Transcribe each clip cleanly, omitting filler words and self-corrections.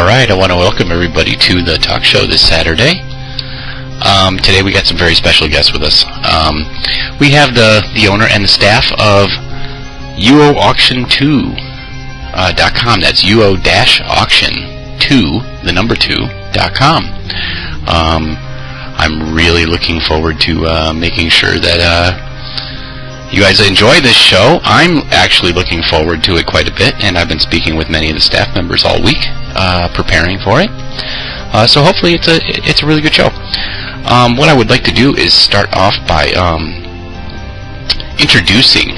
Alright, I want to welcome everybody to the talk show this Saturday. Today we got some very special guests with us. We have the owner and the staff of UO Auction2.com. That's UO Auction2.com. I'm really looking forward to making sure that you guys enjoy this show. I'm actually looking forward to it quite a bit, and I've been speaking with many of the staff members all week, preparing for it. So hopefully it's a really good show. What I would like to do is start off by introducing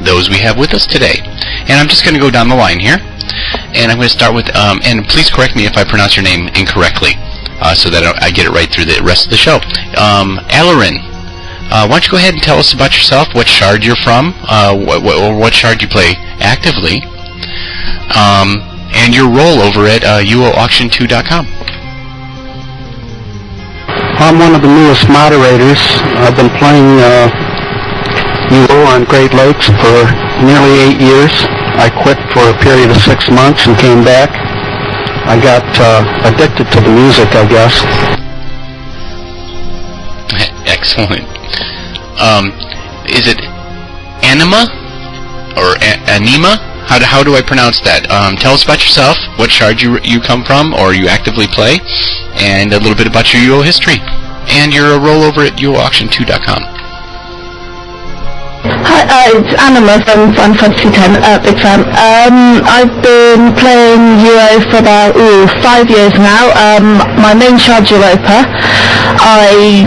those we have with us today. And I'm just going to go down the line here, and I'm going to start with, and please correct me if I pronounce your name incorrectly, so that I get it right through the rest of the show. Alarin, why don't you go ahead and tell us about yourself, what shard you're from, what shard you play actively, and your role over at UO Auction2.com. I'm one of the newest moderators. I've been playing UO on Great Lakes for nearly 8 years. I quit for a period of 6 months and came back. I got addicted to the music, I guess. Excellent. Is it anima or anima? How do I pronounce that? Tell us about yourself, what shard you come from or you actively play, and a little bit about your UO history and your role over at UO Auction2.com. Hi, it's Anima from Final Fantasy X, big fan. I've been playing UO for about 5 years now. My main shard's Europa. I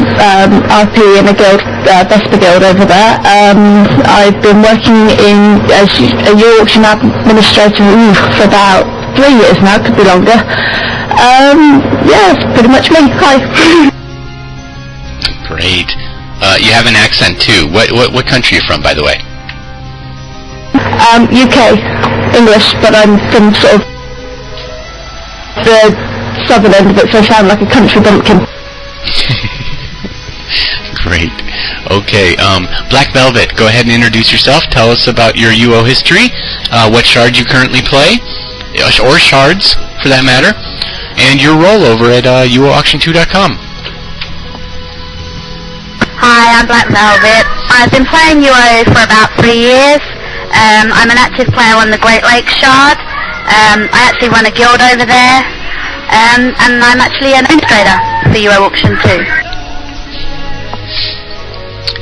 RP in a guild, Vesper Guild over there. I've been working as a UO auction administrator for about 3 years now, could be longer. Yeah, that's pretty much me. Hi. Great. You have an accent too. What country are you from, by the way? UK, English, but I'm from sort of the southern end of it, so I sound like a country bumpkin. Great. Okay, Black Velvet, go ahead and introduce yourself. Tell us about your UO history, what shard you currently play, or shards for that matter, and your role over at UO Auction2.com. Hi, I'm Black Velvet. I've been playing UO for about 3 years. I'm an active player on the Great Lakes Shard. I actually run a guild over there, and I'm actually an administrator for UO Auction2.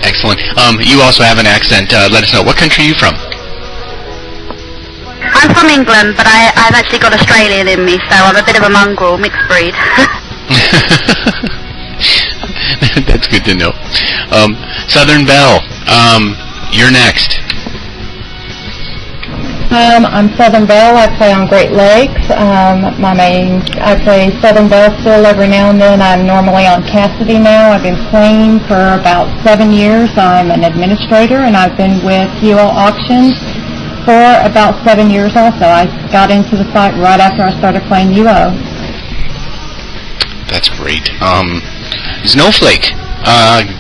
Excellent. You also have an accent. Let us know. What country are you from? I'm from England, but I've actually got Australian in me, so I'm a bit of a mongrel, mixed breed. That's good to know. Southern Belle, you're next. I'm Southern Belle. I play on Great Lakes. I play Southern Belle still every now and then. I'm normally on Cassidy now. I've been playing for about 7 years. I'm an administrator, and I've been with UO Auctions for about 7 years also. I got into the site right after I started playing UO. That's great. Snowflake,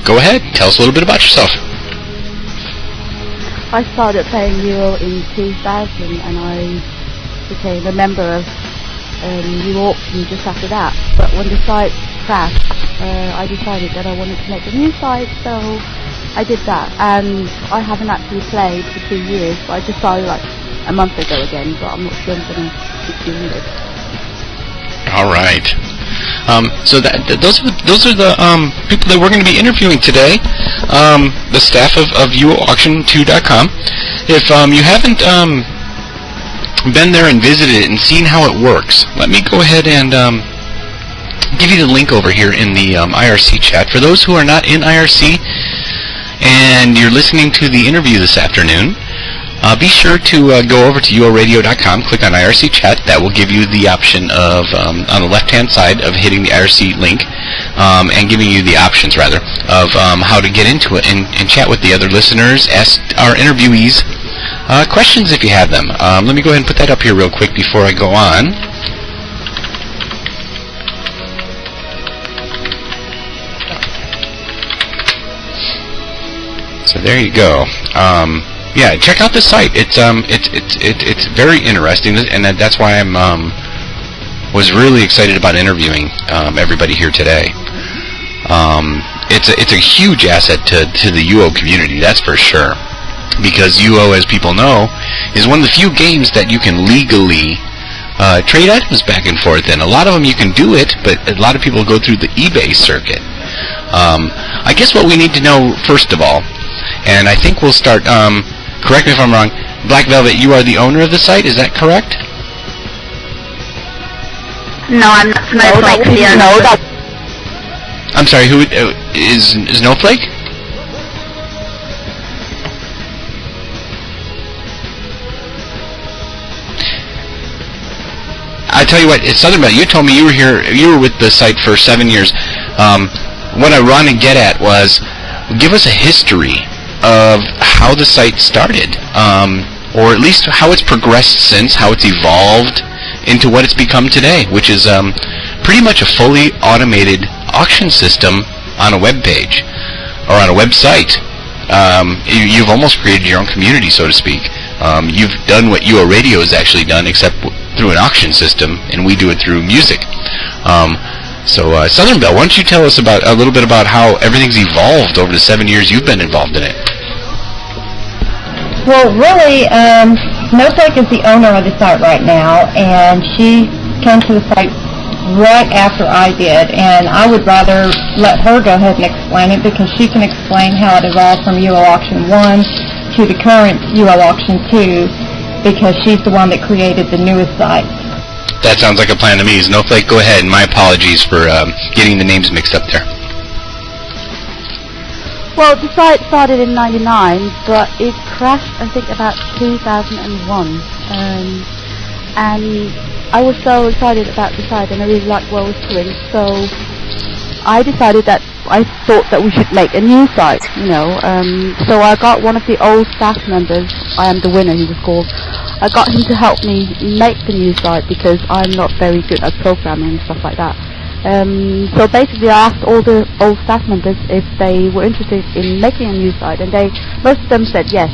go ahead. Tell us a little bit about yourself. I started playing UO in 2000 and I became a member of UO Auction just after that. But when the site crashed, I decided that I wanted to make a new site, so I did that. And I haven't actually played for 2 years, but I just started like a month ago again, but I'm not sure I'm going to keep doing it. All right. So those are the people that we're going to be interviewing today, the staff of UO Auction2.com. If you haven't been there and visited it and seen how it works, let me go ahead and give you the link over here in the IRC chat. For those who are not in IRC and you're listening to the interview this afternoon, be sure to go over to uoradio.com, click on IRC chat. That will give you the option of, on the left-hand side, of hitting the IRC link and giving you the options, rather, of how to get into it and chat with the other listeners, ask our interviewees questions if you have them. Let me go ahead and put that up here real quick before I go on. So there you go. Yeah, check out the site. It's very interesting, and that's why I'm was really excited about interviewing everybody here today. It's a huge asset to the UO community, that's for sure. Because UO, as people know, is one of the few games that you can legally trade items back and forth in. A lot of them you can do it, but a lot of people go through the eBay circuit. I guess what we need to know first of all, and I think we'll start, correct me if I'm wrong, Black Velvet, you are the owner of the site, is that correct? No, I'm not Snowflake. I'm sorry, who is Snowflake? I tell you what, it's Southern Bell. You told me you were with the site for 7 years. What I want to get at was, give us a history of how the site started, or at least how it's progressed since, how it's evolved into what it's become today, which is pretty much a fully automated auction system on a web page or on a website. You've almost created your own community, so to speak. You've done what UO Radio has actually done, except through an auction system, and we do it through music. So Southern Bell, why don't you tell us a little bit about how everything's evolved over the 7 years you've been involved in it? Well, really, Snowflake is the owner of the site right now, and she came to the site right after I did, and I would rather let her go ahead and explain it because she can explain how it evolved from UO Auction 1 to the current UO Auction 2 because she's the one that created the newest site. That sounds like a plan to me. Snowflake, go ahead, and my apologies for getting the names mixed up there. Well, the site started in '99, but it crashed, I think, about 2001. And I was so excited about the site, and I really liked what I was doing. So I decided that I thought that we should make a new site, So I got one of the old staff members, I am the winner, he was called. I got him to help me make the new site because I'm not very good at programming and stuff like that. So basically I asked all the old staff members if they were interested in making a new site, and most of them said yes.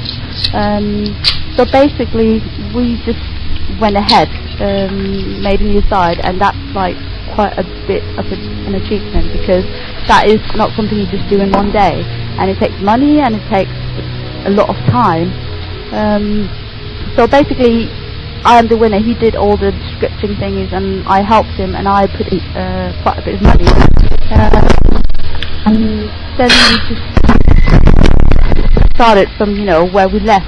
So basically we just went ahead, made a new site, and that's like quite a bit of an achievement because that is not something you just do in one day, and it takes money and it takes a lot of time. So basically I am the winner. He did all the scripting things, and I helped him, and I put in quite a bit of money. And then we just started from where we left.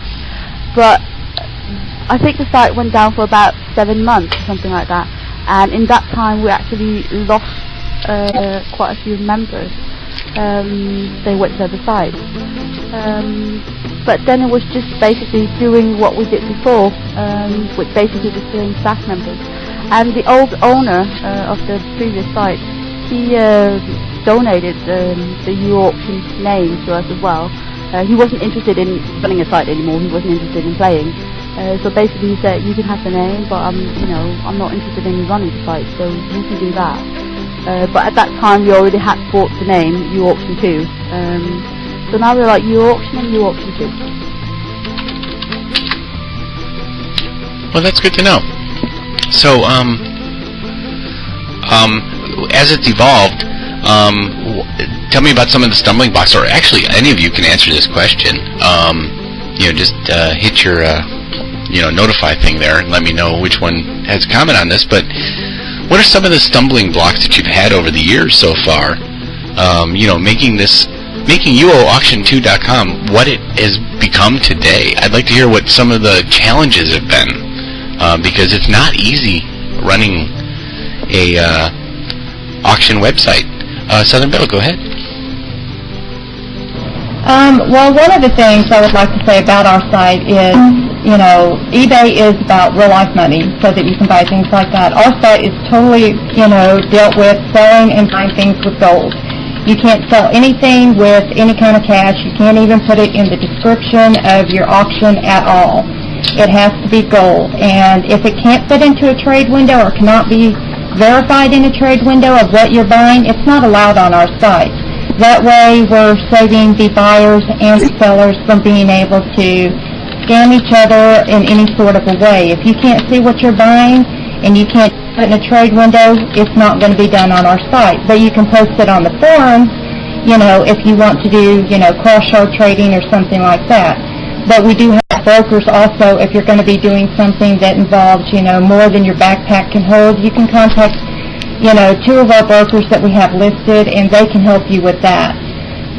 But I think the site went down for about 7 months or something like that. And in that time, we actually lost quite a few members. They went to the other side. But then it was just basically doing what we did before, with basically the same staff members. And the old owner of the previous site, he donated the UO Auction name to us as well. He wasn't interested in running a site anymore. He wasn't interested in playing. So basically he said, you can have the name, but I'm not interested in running the site, so you can do that. But at that time we already had bought the name UO Auction2. So now we're like UO Auction and UO Auction 2. Well, that's good to know. So, as it's evolved, tell me about some of the stumbling blocks, or actually any of you can answer this question. Just hit your notify thing there and let me know which one has a comment on this. But what are some of the stumbling blocks that you've had over the years so far? Making UOAuction2.com what it has become today. I'd like to hear what some of the challenges have been, because it's not easy running a auction website. Southern Bell, go ahead. Well, one of the things I would like to say about our site is, eBay is about real-life money so that you can buy things like that. Our site is totally, dealt with selling and buying things with gold. You can't sell anything with any kind of cash. You can't even put it in the description of your auction at all. It has to be gold. And if it can't fit into a trade window or cannot be verified in a trade window of what you're buying, it's not allowed on our site. That way we're saving the buyers and the sellers from being able to scam each other in any sort of a way. If you can't see what you're buying and you can't in a trade window, it's not going to be done on our site. But you can post it on the forums, you know, if you want to do, you know, cross-shard trading or something like that. But we do have brokers also, if you're going to be doing something that involves, you know, more than your backpack can hold, you can contact, you know, 2 of our brokers that we have listed, and they can help you with that.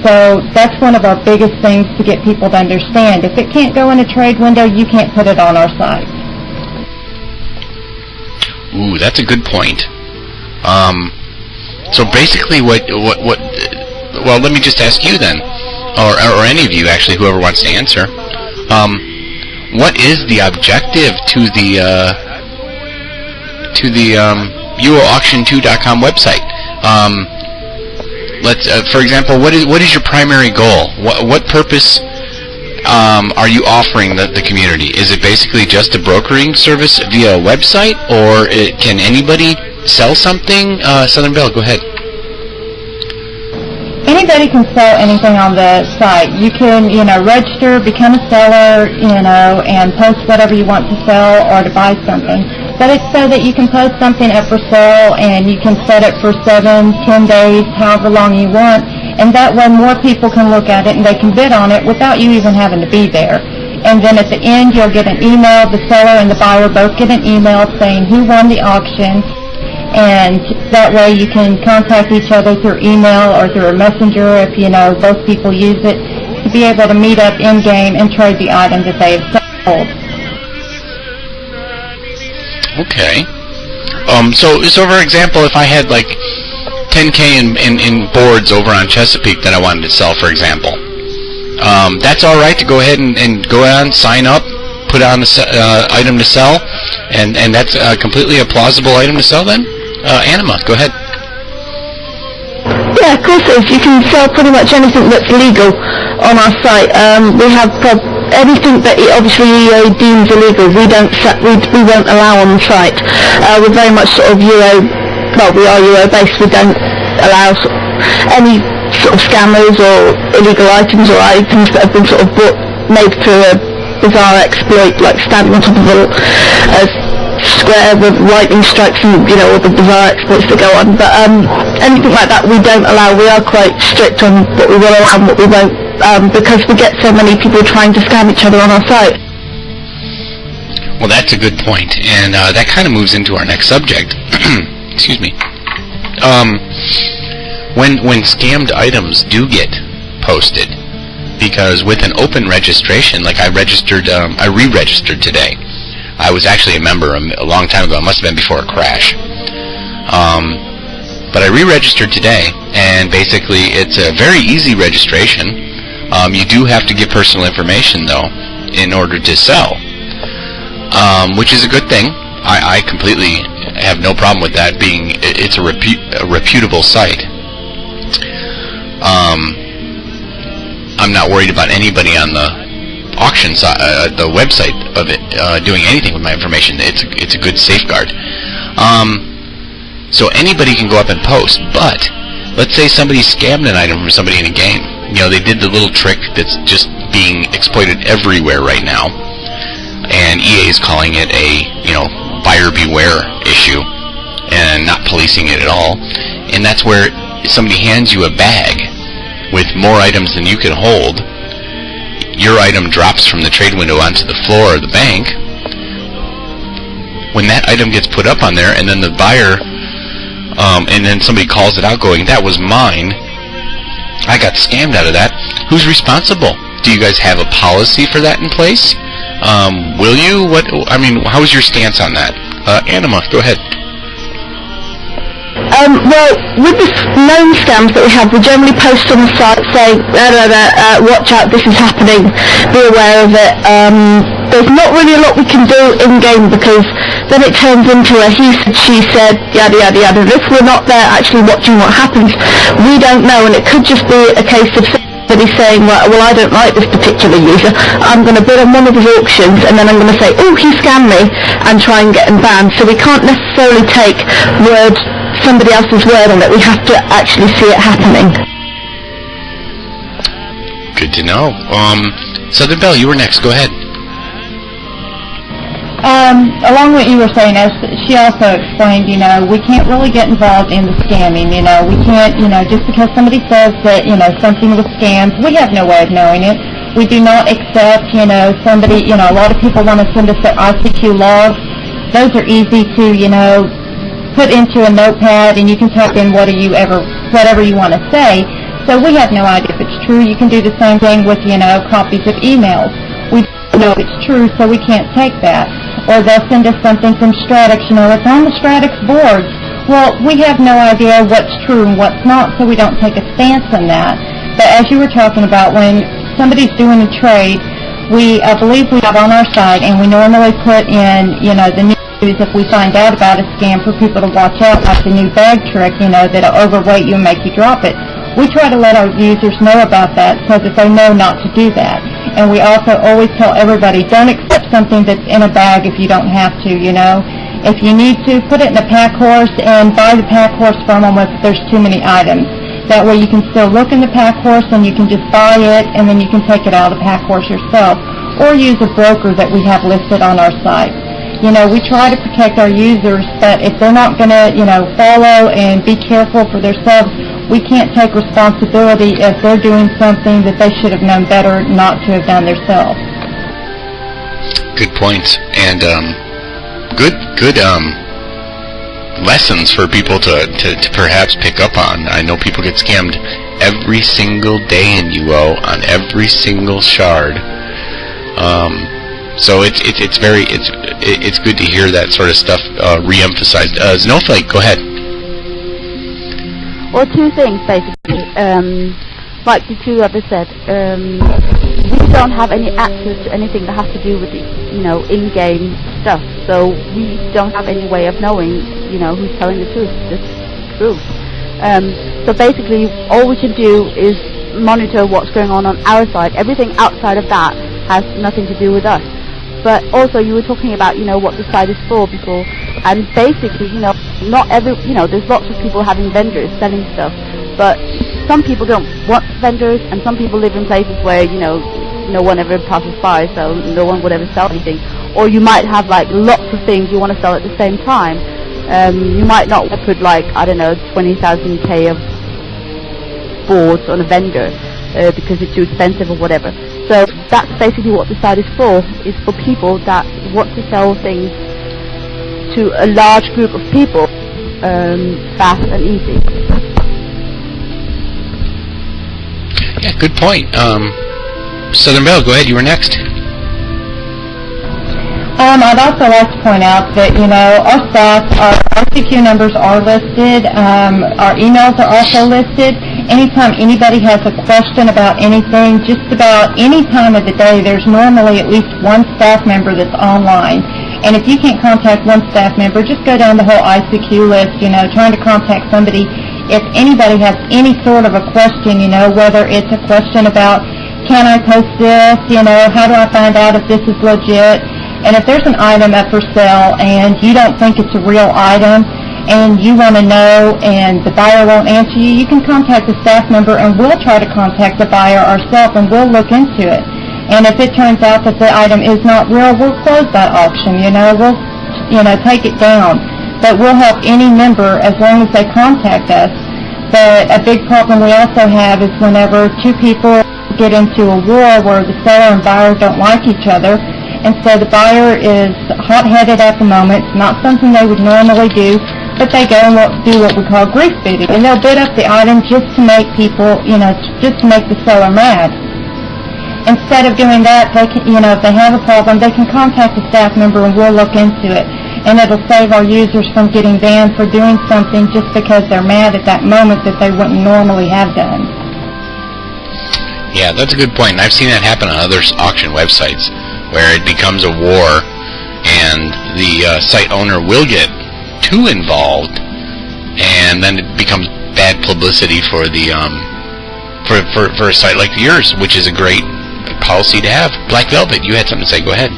So that's one of our biggest things to get people to understand. If it can't go in a trade window, you can't put it on our site. Ooh, that's a good point. So basically well, let me just ask you then, or any of you actually, whoever wants to answer, what is the objective to the UO Auction2.com website? For example, what is your primary goal? What purpose are you offering the community? Is it basically just a brokering service via a website, or can anybody sell something? Southern Belle, go ahead. Anybody can sell anything on the site. You can, you know, register, become a seller, you know, and post whatever you want to sell or to buy something. But it's so that you can post something up for sale and you can set it for 7, 10 days, however long you want, and that way more people can look at it and they can bid on it without you even having to be there. And then at the end you'll get an email, the seller and the buyer both get an email saying who won the auction, and that way you can contact each other through email or through a messenger if, you know, both people use it, to be able to meet up in-game and trade the item that they have sold. Okay. So for example, if I had like 10K in boards over on Chesapeake that I wanted to sell, for example, that's all right to go ahead and go on, sign up, put on the item to sell, and that's completely a plausible item to sell then? Anima, go ahead. Yeah, of course it is. You can sell pretty much anything that's legal on our site. We have anything that obviously EA deems illegal, we won't allow on the site. We're very much sort of UO, well, we are UO based. We don't allow any sort of scammers or illegal items or items that have been sort of made through a bizarre exploit, like standing on top of a square with lightning strikes and, you know, all the bizarre exploits that go on. But anything like that we don't allow. We are quite strict on what we will allow and what we won't, because we get so many people trying to scam each other on our site. Well, that's a good point, and that kind of moves into our next subject. Excuse me. When scammed items do get posted, because with an open registration, like I re-registered today. I was actually a member a long time ago. It must have been before a crash. But I re-registered today, and basically it's a very easy registration. You do have to give personal information, though, in order to sell, which is a good thing. I completely have no problem with that, being it's a reputable site. I'm not worried about anybody on the auction side, the website of it, doing anything with my information. It's a good safeguard. So anybody can go up and post, but let's say somebody scammed an item from somebody in a game. You know, they did the little trick that's just being exploited everywhere right now, and EA is calling it a, you know, buyer beware issue and not policing it at all. And that's where somebody hands you a bag with more items than you can hold. Your item drops from the trade window onto the floor of the bank. When that item gets put up on there, and then the buyer, and then somebody calls it out going, that was mine, I got scammed out of that, who's responsible? Do you guys have a policy for that in place? Will you? How is your stance on that? Anima, go ahead. Well, with the known scams that we have, we generally post on the site saying, watch out, this is happening, be aware of it. There's not really a lot we can do in-game, because then it turns into a he said, she said, yada yada yada. If we're not there actually watching what happens, we don't know, and it could just be a case of somebody saying, well, I don't like this particular user, I'm going to bid on one of his auctions, and then I'm going to say, oh, he scammed me, and try and get him banned. So we can't necessarily take somebody else's word on it. We have to actually see it happening. Good to know. Southern Belle, you were next. Go ahead. Along what you were saying, as she also explained, we can't really get involved in the scamming. We can't, just because somebody says that, something was scammed, we have no way of knowing it. We do not accept, somebody, a lot of people want to send us their ICQ logs. Those are easy to, put into a notepad, and you can type in whatever you want to say. So we have no idea if it's true. You can do the same thing with, copies of emails. We don't know if it's true, so we can't take that. Or they'll send us something from Stratix, it's on the Stratix boards. Well, we have no idea what's true and what's not, so we don't take a stance on that. But as you were talking about, when somebody's doing a trade, I believe we have on our site, and we normally put in, the news if we find out about a scam for people to watch out, like the new bag trick, that'll overweight you and make you drop it. We try to let our users know about that so that they know not to do that. And we also always tell everybody, don't accept something that's in a bag if you don't have to, If you need to, put it in a pack horse and buy the pack horse from them if there's too many items. That way you can still look in the pack horse and you can just buy it and then you can take it out of the pack horse yourself. Or use a broker that we have listed on our site. We try to protect our users, but if they're not going to, follow and be careful for themselves, we can't take responsibility if they're doing something that they should have known better not to have done themselves. Good points, and good lessons for people to perhaps pick up on. I know people get scammed every single day in UO on every single shard. So it's good to hear that sort of stuff re-emphasized. Snowflake, go ahead. Well, two things basically. Like the two others said, we don't have any access to anything that has to do with the, in-game stuff. So we don't have any way of knowing, who's telling the truth. Just truth. So basically, all we can do is monitor what's going on our side. Everything outside of that has nothing to do with us. But also, you were talking about, what the site is for before, and basically, not every, there's lots of people having vendors selling stuff, but some people don't want vendors, and some people live in places where, no one ever passes by, so no one would ever sell anything. Or you might have, lots of things you want to sell at the same time. You might not put, 20,000 K of boards on a vendor, because it's too expensive or whatever. So that's basically what the site is for people that want to sell things to a large group of people, fast and easy. Yeah, good point. Southern Belle, go ahead, you were next. I'd also like to point out that, our staff, our ICQ numbers are listed, our emails are also listed. Anytime anybody has a question about anything, just about any time of the day, there's normally at least one staff member that's online. And if you can't contact one staff member, just go down the whole ICQ list, trying to contact somebody. If anybody has any sort of a question, whether it's a question about, can I post this, how do I find out if this is legit? And if there's an item up for sale and you don't think it's a real item and you want to know and the buyer won't answer you, you can contact the staff member and we'll try to contact the buyer ourselves and we'll look into it. And if it turns out that the item is not real, we'll close that auction, we'll, take it down. But we'll help any member as long as they contact us. But a big problem we also have is whenever two people get into a war where the seller and buyer don't like each other, and so the buyer is hot-headed at the moment. It's not something they would normally do, but they go and do what we call grief bidding, and they'll bid up the item just to make people, just to make the seller mad. Instead of doing that, they can, if they have a problem, they can contact the staff member and we'll look into it. And it'll save our users from getting banned for doing something just because they're mad at that moment that they wouldn't normally have done. Yeah, that's a good point. And I've seen that happen on other auction websites where it becomes a war and the site owner will get too involved and then it becomes bad publicity for the for a site like yours, which is a great policy to have. Black Velvet, you had something to say. Go ahead.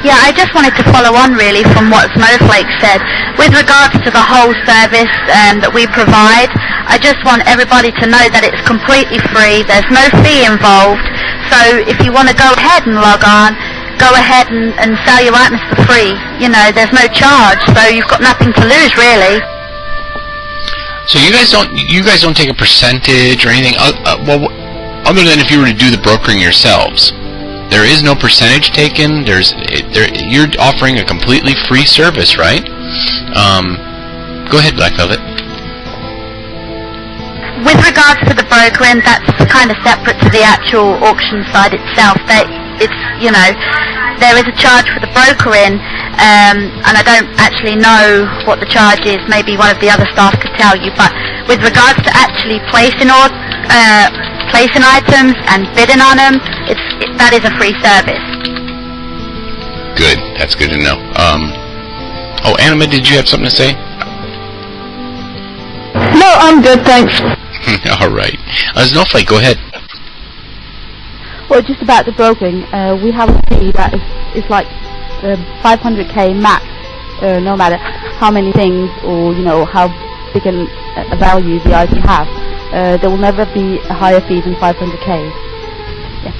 Yeah, I just wanted to follow on really from what Snowflake said. With regards to the whole service that we provide, I just want everybody to know that it's completely free. There's no fee involved. So if you want to go ahead and log on, go ahead and sell your items for free. You know, there's no charge, so you've got nothing to lose, really. So you guys don't take a percentage or anything. Well, other than if you were to do the brokering yourselves, there is no percentage taken. You're offering a completely free service, right? Go ahead, Black Velvet. With regards to the brokering, that's kind of separate to the actual auction side itself. There is a charge for the brokering, and I don't actually know what the charge is. Maybe one of the other staff could tell you. But with regards to actually placing items and bidding on them, that is a free service. Good. That's good to know. Anima, did you have something to say? No, I'm good, thanks. All right. Snowflake, go ahead. Well, just about the brokering, we have a fee that is like 500k max, no matter how many things or how big a value the item have. There will never be a higher fee than 500k. Yeah.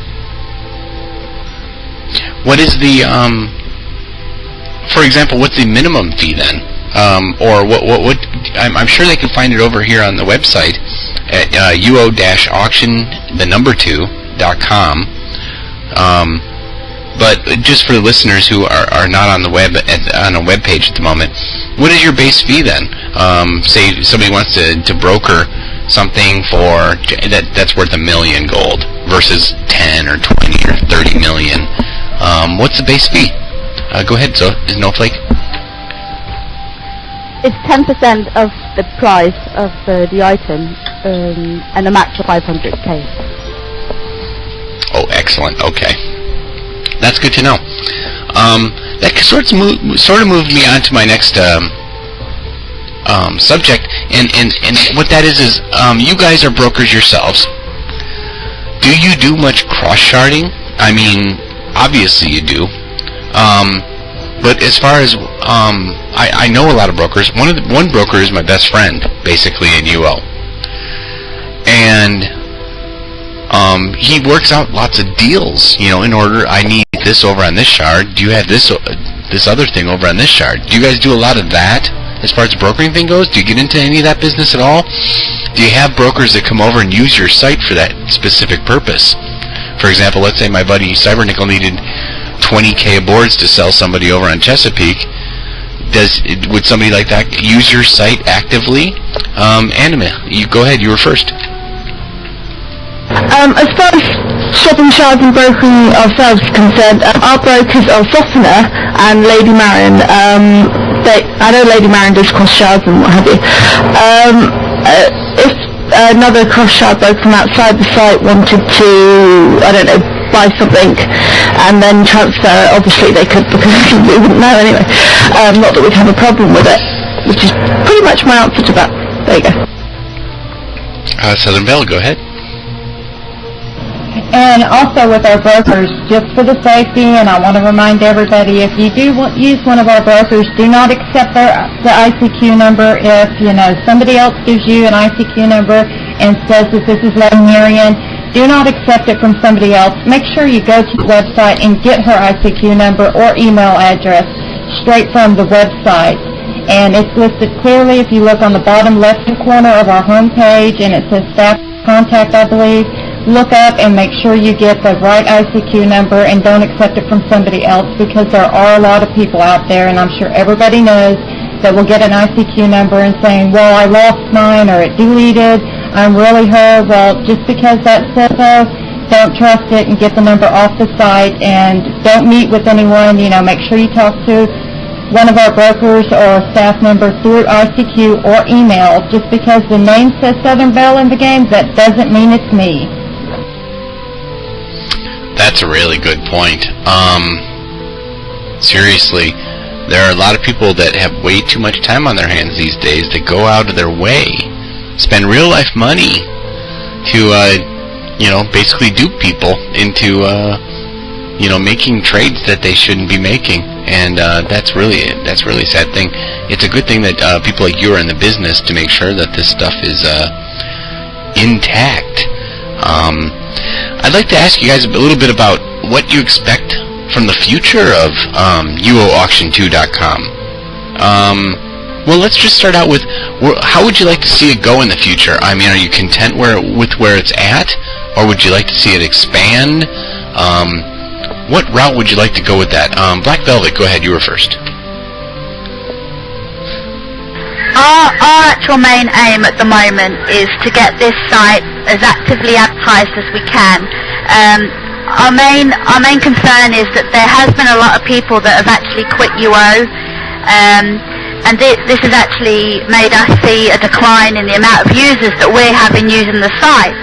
What is the for example, what's the minimum fee then? Or what I'm sure they can find it over here on the website at UO-Auction2.com. But just for the listeners who are not on the web on a web page at the moment, what is your base fee then? Say somebody wants to broker something for that's worth $1 million gold versus 10 or 20 or 30 million. What's the base fee? Go ahead, Snowflake. It's 10% of the price of the item, and a max of 500k. Oh, excellent. Okay, that's good to know. That sort of moved me on to my next subject, and what that is you guys are brokers yourselves. Do you do much cross-sharding? I mean, obviously you do. But as far as I know a lot of brokers. One broker is my best friend, basically, in UO, and he works out lots of deals. In order, I need this over on this shard. Do you have this other thing over on this shard? Do you guys do a lot of that as far as the brokering thing goes? Do you get into any of that business at all? Do you have brokers that come over and use your site for that specific purpose? For example, let's say my buddy Cybernickel needed 20k boards to sell somebody over on Chesapeake. Would somebody like that use your site actively? Anima, you go ahead. You were first. As far as shopping shards and brokering ourselves is concerned, our brokers are Softener and Lady Marion. I know Lady Marion does cross shards and what have you. If another cross shard broker from outside the site wanted to, buy something and then transfer it, obviously they could, because we wouldn't know anyway. Not that we'd have a problem with it, which is pretty much my answer to that. There you go. Southern Belle, go ahead. And also with our brokers, just for the safety, and I want to remind everybody, if you do use one of our brokers, do not accept the ICQ number. If somebody else gives you an ICQ number and says that this is Lady Marion, do not accept it from somebody else. Make sure you go to the website and get her ICQ number or email address straight from the website. And it's listed clearly if you look on the bottom left-hand corner of our homepage, and it says staff contact, I believe. Look up and make sure you get the right ICQ number and don't accept it from somebody else, because there are a lot of people out there, and I'm sure everybody knows, that will get an ICQ number and saying, well, I lost mine or it deleted, I'm really her. Well, just because that says so, don't trust it and get the number off the site, and don't meet with anyone. Make sure you talk to one of our brokers or a staff member through ICQ or email. Just because the name says Southern Belle in the game, that doesn't mean it's me. That's a really good point. Seriously, there are a lot of people that have way too much time on their hands these days that go out of their way, spend real life money to, basically dupe people into, making trades that they shouldn't be making. And that's really a sad thing. It's a good thing that people like you are in the business to make sure that this stuff is intact. I'd like to ask you guys a little bit about what you expect from the future of UO Auction2.com. Well, let's just start out with, how would you like to see it go in the future? I mean, are you content with where it's at, or would you like to see it expand? What route would you like to go with that? Black Velvet, go ahead. You were first. Our actual main aim at the moment is to get this site as actively advertised as we can. Our main concern is that there has been a lot of people that have actually quit UO, and this has actually made us see a decline in the amount of users that we're having using the site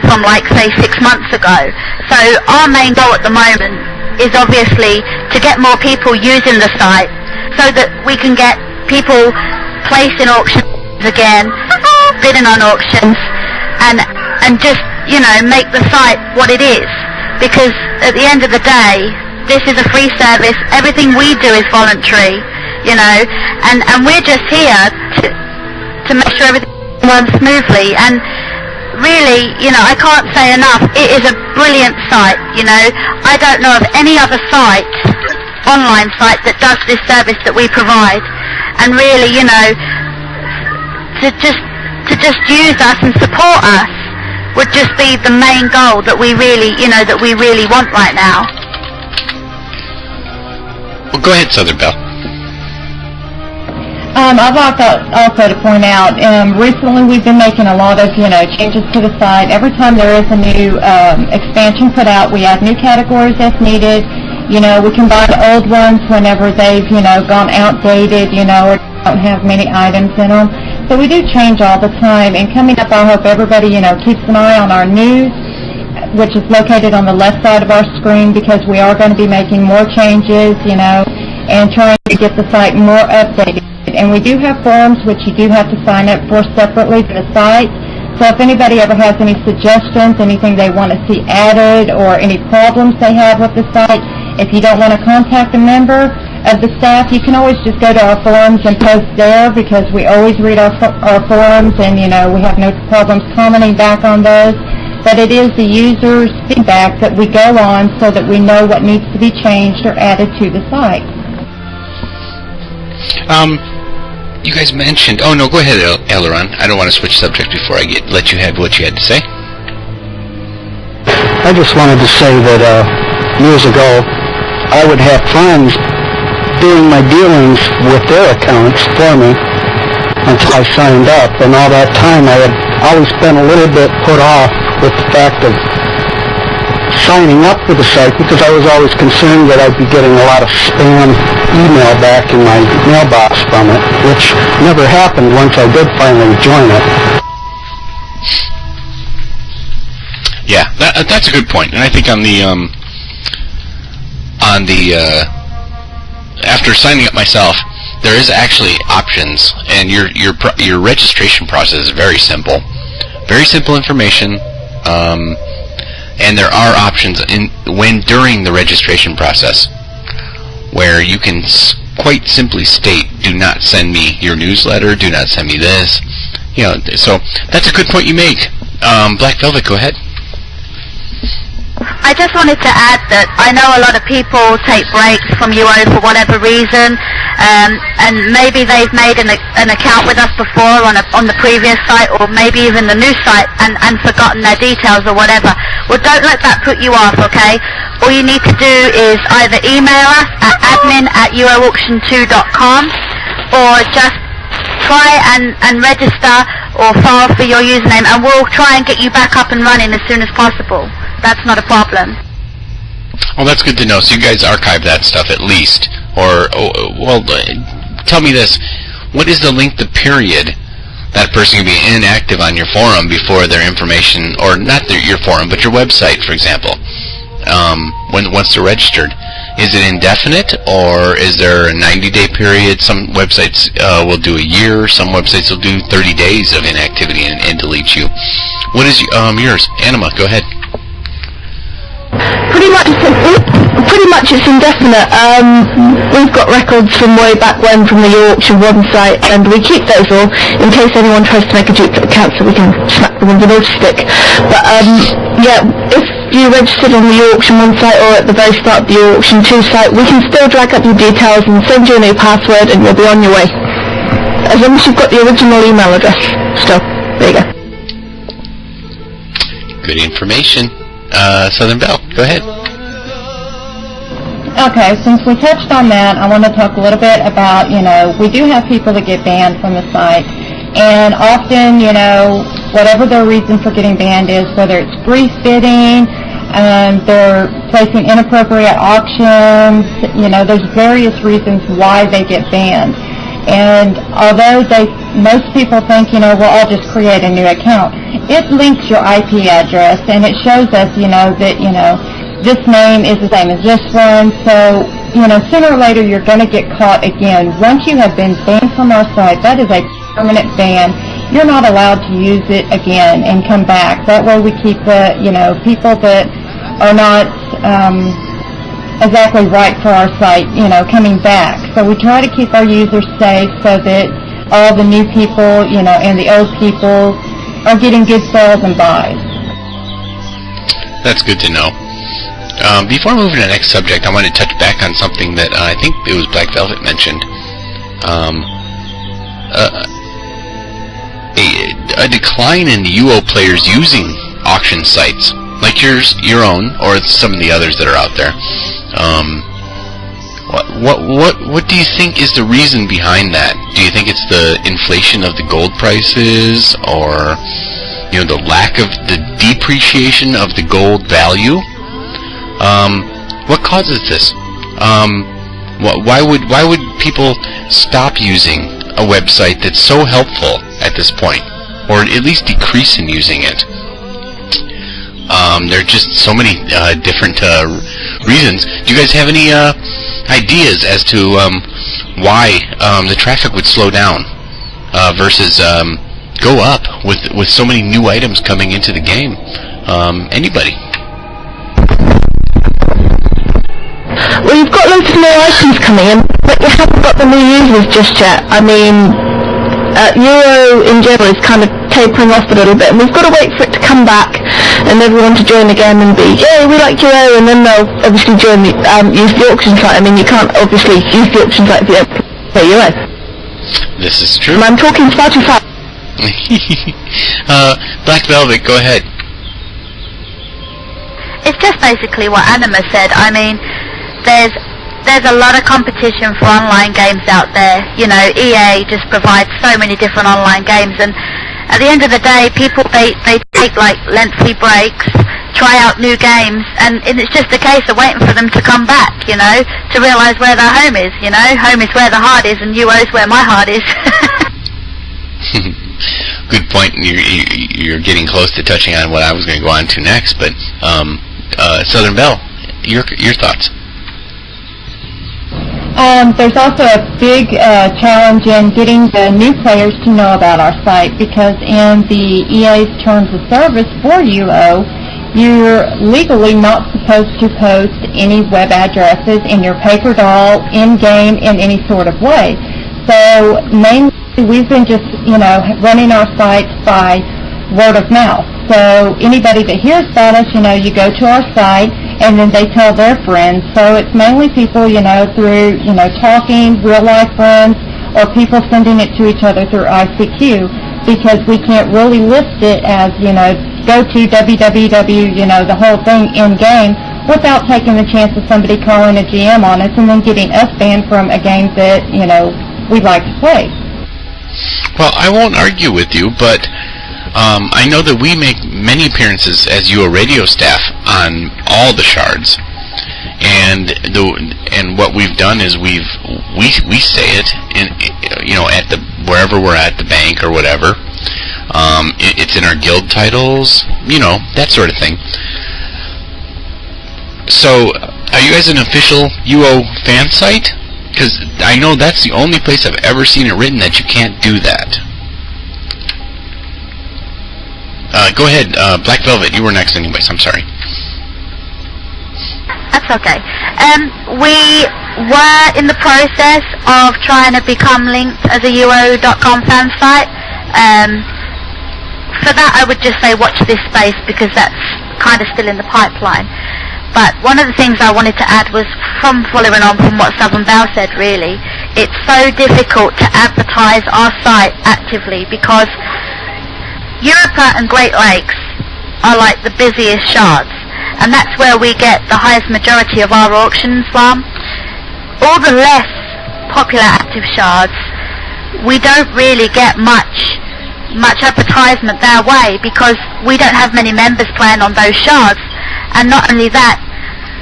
from, like, say, 6 months ago. So our main goal at the moment is obviously to get more people using the site so that we can get people placing auctions again, bidding on auctions, and just, you know, make the site what it is. Because at the end of the day, this is a free service. Everything we do is voluntary, you know, and we're just here to make sure everything runs smoothly. And really, you know, I can't say enough, it is a brilliant site, you know. I don't know of any other site, online site, that does this service that we provide. And really, you know, to just use us and support us would just be the main goal that we really, you know, that we really want right now. Well, go ahead, Southern Belle. I'd like also to point out, recently we've been making a lot of, you know, changes to the site. Every time there is a new expansion put out, we add new categories as needed. You know, we combine old ones whenever they've, you know, gone outdated, you know, or don't have many items in them. So we do change all the time. And coming up, I hope everybody, you know, keeps an eye on our news, which is located on the left side of our screen, because we are going to be making more changes, you know, and trying to get the site more updated. And we do have forums, which you do have to sign up for separately for the site. So if anybody ever has any suggestions, anything they want to see added, or any problems they have with the site, if you don't want to contact a member of the staff, you can always just go to our forums and post there, because we always read our forums, and, you know, we have no problems commenting back on those. But it is the users' feedback that we go on so that we know what needs to be changed or added to the site. You guys mentioned... Oh, no, go ahead, Aileron. I don't want to switch subject before I let you have what you had to say. I just wanted to say that years ago, I would have friends doing my dealings with their accounts for me until I signed up. And all that time, I had always been a little bit put off with the fact of signing up for the site, because I was always concerned that I'd be getting a lot of spam email back in my mailbox from it, which never happened once I did finally join it. Yeah, that's a good point. And I think on the after signing up myself, there is actually options, and your registration process is very simple. Very simple information. And there are options during the registration process where you can quite simply state, do not send me your newsletter, do not send me this. You know, so that's a good point you make. Black Velvet, go ahead. I just wanted to add that I know a lot of people take breaks from UO for whatever reason, and maybe they've made an account with us before on the previous site, or maybe even the new site, and forgotten their details or whatever. Well, don't let that put you off, okay? All you need to do is either email us at admin@uoauction2.com, or just try and register or file for your username, and we'll try and get you back up and running as soon as possible. That's not a problem. Well, that's good to know. So you guys archive that stuff at least. Or, well, tell me this. What is the length of period that person can be inactive on your forum before their information, or not your forum, but your website, for example, once they're registered? Is it indefinite, or is there a 90-day period? Some websites will do a year. Some websites will do 30 days of inactivity and delete you. What is yours? Anima, go ahead. Pretty much Pretty much it's indefinite. We've got records from way back when from the UO Auction 1 site, and we keep those all in case anyone tries to make a duplicate account so we can smack them with a naughty stick. But yeah, if you registered on the UO Auction 1 site or at the very start of the UO Auction 2 site, we can still drag up your details and send you a new password and you'll be on your way. As long as you've got the original email address still. There you go. Good information. Southern Belle, go ahead. Okay, since we touched on that, I want to talk a little bit about, we do have people that get banned from the site, and often, whatever their reason for getting banned is, whether it's brief bidding, they're placing inappropriate auctions, there's various reasons why they get banned. And although most people think, well, I'll just create a new account, it links your IP address, and it shows us, that, this name is the same as this one, so, sooner or later you're going to get caught again. Once you have been banned from our site, that is a permanent ban. You're not allowed to use it again and come back. That way we keep the, people that are not exactly right for our site, coming back. So we try to keep our users safe so that all the new people, and the old people are getting good sales and buys. That's good to know. Before moving to the next subject, I want to touch back on something that I think it was Black Velvet mentioned. A decline in UO players using auction sites, like your own, or some of the others that are out there. What do you think is the reason behind that? Do you think it's the inflation of the gold prices, or the lack of the depreciation of the gold value? What causes this? Why would people stop using a website that's so helpful at this point, or at least decrease in using it? There are just so many different reasons. Do you guys have any ideas as to why the traffic would slow down versus go up with so many new items coming into the game? Anybody? Well, you've got loads of new items coming in, but you haven't got the new users just yet. I mean, UO in general is kind of tapering off a little bit, and we've got to wait for it to come back and everyone to join again and be, yay, we like UO, and then they'll obviously join the, use the auction site. I mean, you can't obviously use the auction site if you don't play UO. This is true. And I'm talking far too fast. Black Velvet, go ahead. It's just basically what Anima said. I mean, there's a lot of competition for online games out there. EA just provides so many different online games, and at the end of the day, people they take like lengthy breaks, try out new games, and it's just a case of waiting for them to come back, to realise where their home is. Home is where the heart is, and UO is where my heart is. Good point. You're getting close to touching on what I was going to go on to next, but Southern Belle, your thoughts? There's also a big challenge in getting the new players to know about our site, because in the EA's terms of service for UO, you're legally not supposed to post any web addresses in your paper doll, in-game, in any sort of way. So mainly we've been just, running our sites by word of mouth. So anybody that hears about us, you go to our site and then they tell their friends. So it's mainly people, through, talking, real life friends, or people sending it to each other through ICQ, because we can't really list it as, go to www, the whole thing in game, without taking the chance of somebody calling a GM on us and then getting us banned from a game that, we'd like to play. Well, I won't argue with you, but I know that we make many appearances as UO radio staff on all the shards, and what we've done is we say it in, at the wherever we're at, the bank or whatever. It's in our guild titles, that sort of thing. So, are you guys an official UO fan site? Because I know that's the only place I've ever seen it written that you can't do that. Go ahead, Black Velvet, you were next anyways, I'm sorry. That's okay. We were in the process of trying to become linked as a UO.com fan site. For that, I would just say watch this space, because that's kind of still in the pipeline. But one of the things I wanted to add was, from following on from what Southern Belle said, really, it's so difficult to advertise our site actively, because Europa and Great Lakes are like the busiest shards, and that's where we get the highest majority of our auctions from. All the less popular active shards, we don't really get much advertisement their way, because we don't have many members playing on those shards. And not only that,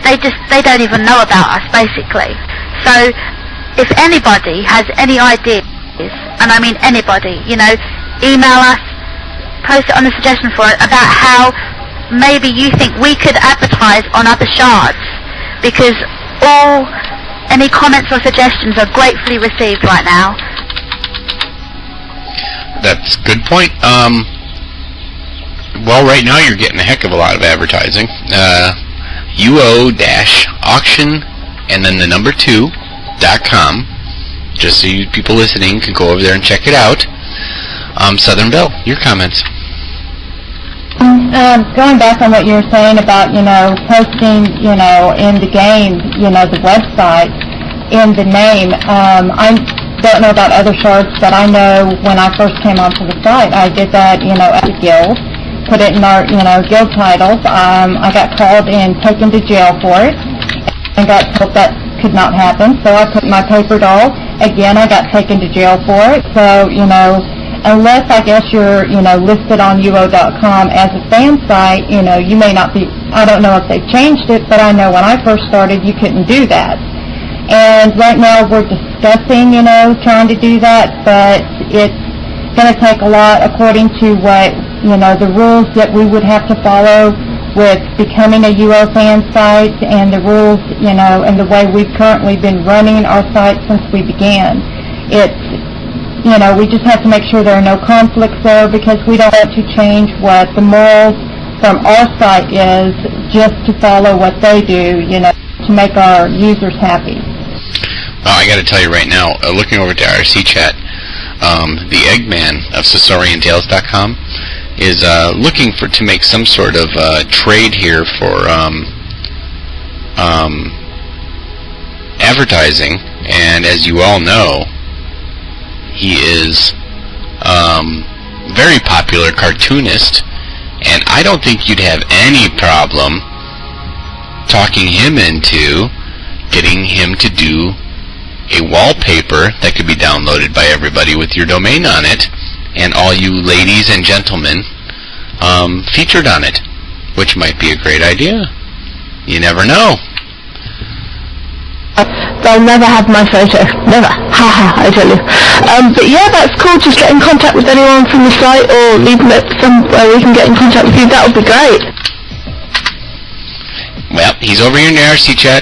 they don't even know about us, basically. So if anybody has any ideas, and I mean anybody, email us, post it on the suggestion forum about how maybe you think we could advertise on other shards, because any comments or suggestions are gratefully received right now. That's a good point. Well, right now you're getting a heck of a lot of advertising. UO-auction and then the number 2.com. Just so you people listening can go over there and check it out. Southern Belle, your comments. Going back on what you were saying about, posting, in the game, the website, in the name, I don't know about other shards, but I know when I first came onto the site, I did that, at the guild, put it in our, guild titles. I got called and taken to jail for it, and got told that could not happen, so I put my paper doll. Again, I got taken to jail for it, so, unless I guess you're, listed on UO.com as a fan site, you may not be, I don't know if they've changed it, but I know when I first started, you couldn't do that. And right now we're discussing, trying to do that, but it's going to take a lot according to what, the rules that we would have to follow with becoming a UO fan site, and the rules, and the way we've currently been running our site since we began. It's, we just have to make sure there are no conflicts there, because we don't want to change what the morals from our site is just to follow what they do, to make our users happy. I got to tell you right now, looking over to IRC chat, the Eggman of SasorianTales.com is looking to make some sort of trade here for advertising, and as you all know, he is very popular cartoonist, and I don't think you'd have any problem talking him into getting him to do a wallpaper that could be downloaded by everybody with your domain on it, and all you ladies and gentlemen featured on it, which might be a great idea. You never know. They'll never have my photo. Never. Ha ha, I tell you. But yeah, that's cool. Just get in contact with anyone from the site, or leave them at somewhere we can get in contact with you. That would be great. Well, he's over here in the IRC chat,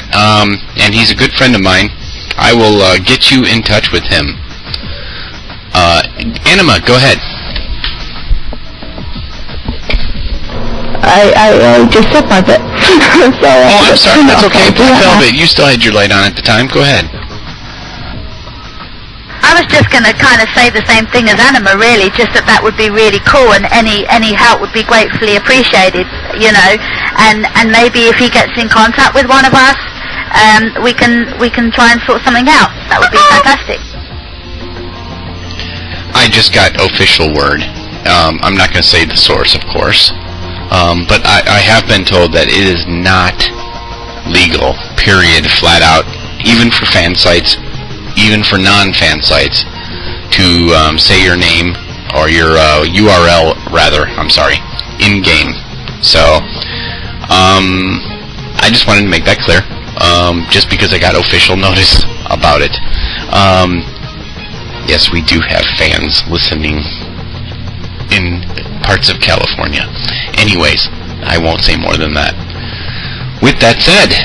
and he's a good friend of mine. I will get you in touch with him. Anima, go ahead. I just said my bit. I'm sorry, that's okay. Black Velvet, you still had your light on at the time. Go ahead. I was just going to kind of say the same thing as Anima, really, just that would be really cool, and any help would be gratefully appreciated, and maybe if he gets in contact with one of us, we can try and sort something out. That would be fantastic. I just got official word. I'm not going to say the source, of course, but I have been told that it is not legal, period, flat out, even for fan sites, even for non-fan sites, to say your name, or your URL, rather, in-game. So, I just wanted to make that clear, just because I got official notice about it. Yes, we do have fans listening in parts of California. Anyways, I won't say more than that. With that said,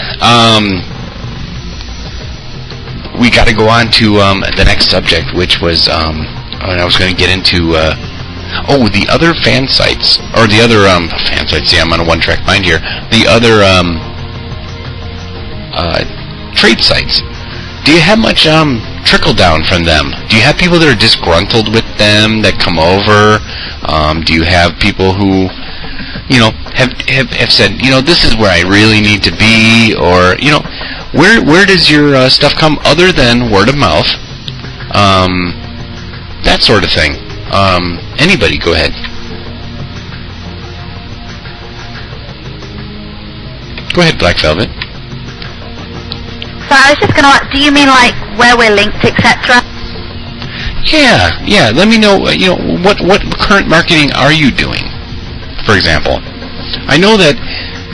we got to go on to the next subject, which was, I was going to get into, the other fan sites, or the other fan sites. Yeah, I'm on a one-track mind here. The other trade sites. Do you have much trickle down from them? Do you have people that are disgruntled with them that come over? Do you have people who, have said, this is where I really need to be, or, where does your stuff come other than word of mouth? That sort of thing. Anybody, go ahead. Go ahead, Black Velvet. So I was just going to ask, do you mean like where we're linked, etc.? Yeah. Let me know, what current marketing are you doing, for example? I know that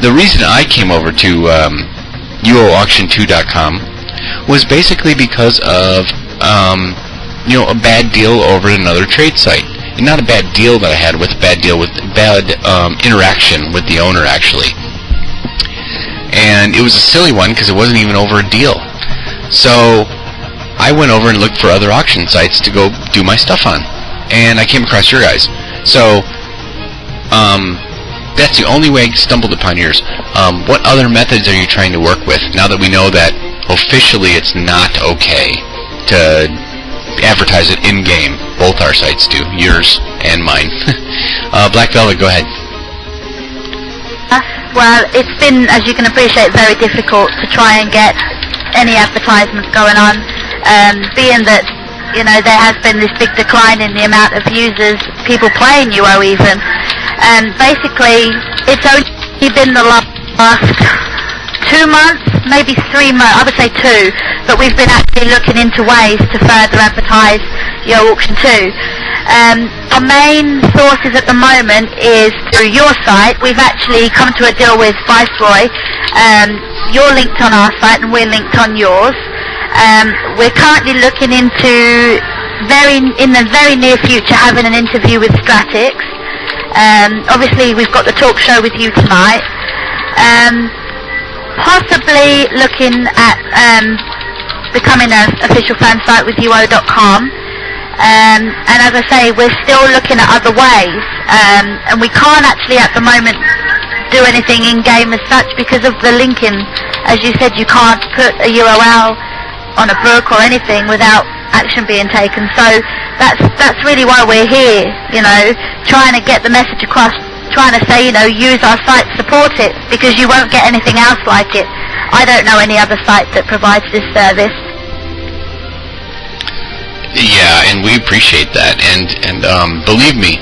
the reason I came over to UO Auction2.com was basically because of, a bad deal over at another trade site. And not a bad deal that I had with, bad interaction with the owner, actually. And it was a silly one because it wasn't even over a deal. So I went over and looked for other auction sites to go do my stuff on. And I came across your guys. So that's the only way I stumbled upon yours. What other methods are you trying to work with now that we know that officially it's not okay to advertise it in-game? Both our sites do, yours and mine. Black Velvet, go ahead. Well, it's been, as you can appreciate, very difficult to try and get any advertisements going on, being that, there has been this big decline in the amount of users, people playing UO even. And basically, it's only been the last 2 months, maybe 3 months, I would say 2, but we've been actually looking into ways to further advertise UO Auction2. Our main sources at the moment is through your site. We've actually come to a deal with Viceroy. You're linked on our site and we're linked on yours. We're currently looking into, in the very near future, having an interview with Stratix. Obviously, we've got the talk show with you tonight. Possibly looking at becoming an official fan site with UO.com. And as I say, we're still looking at other ways, and we can't actually at the moment do anything in-game as such because of the linking. As you said, you can't put a URL on a book or anything without action being taken. So that's really why we're here, trying to get the message across, trying to say, use our site, support it, because you won't get anything else like it. I don't know any other site that provides this service. Yeah, and we appreciate that, and believe me,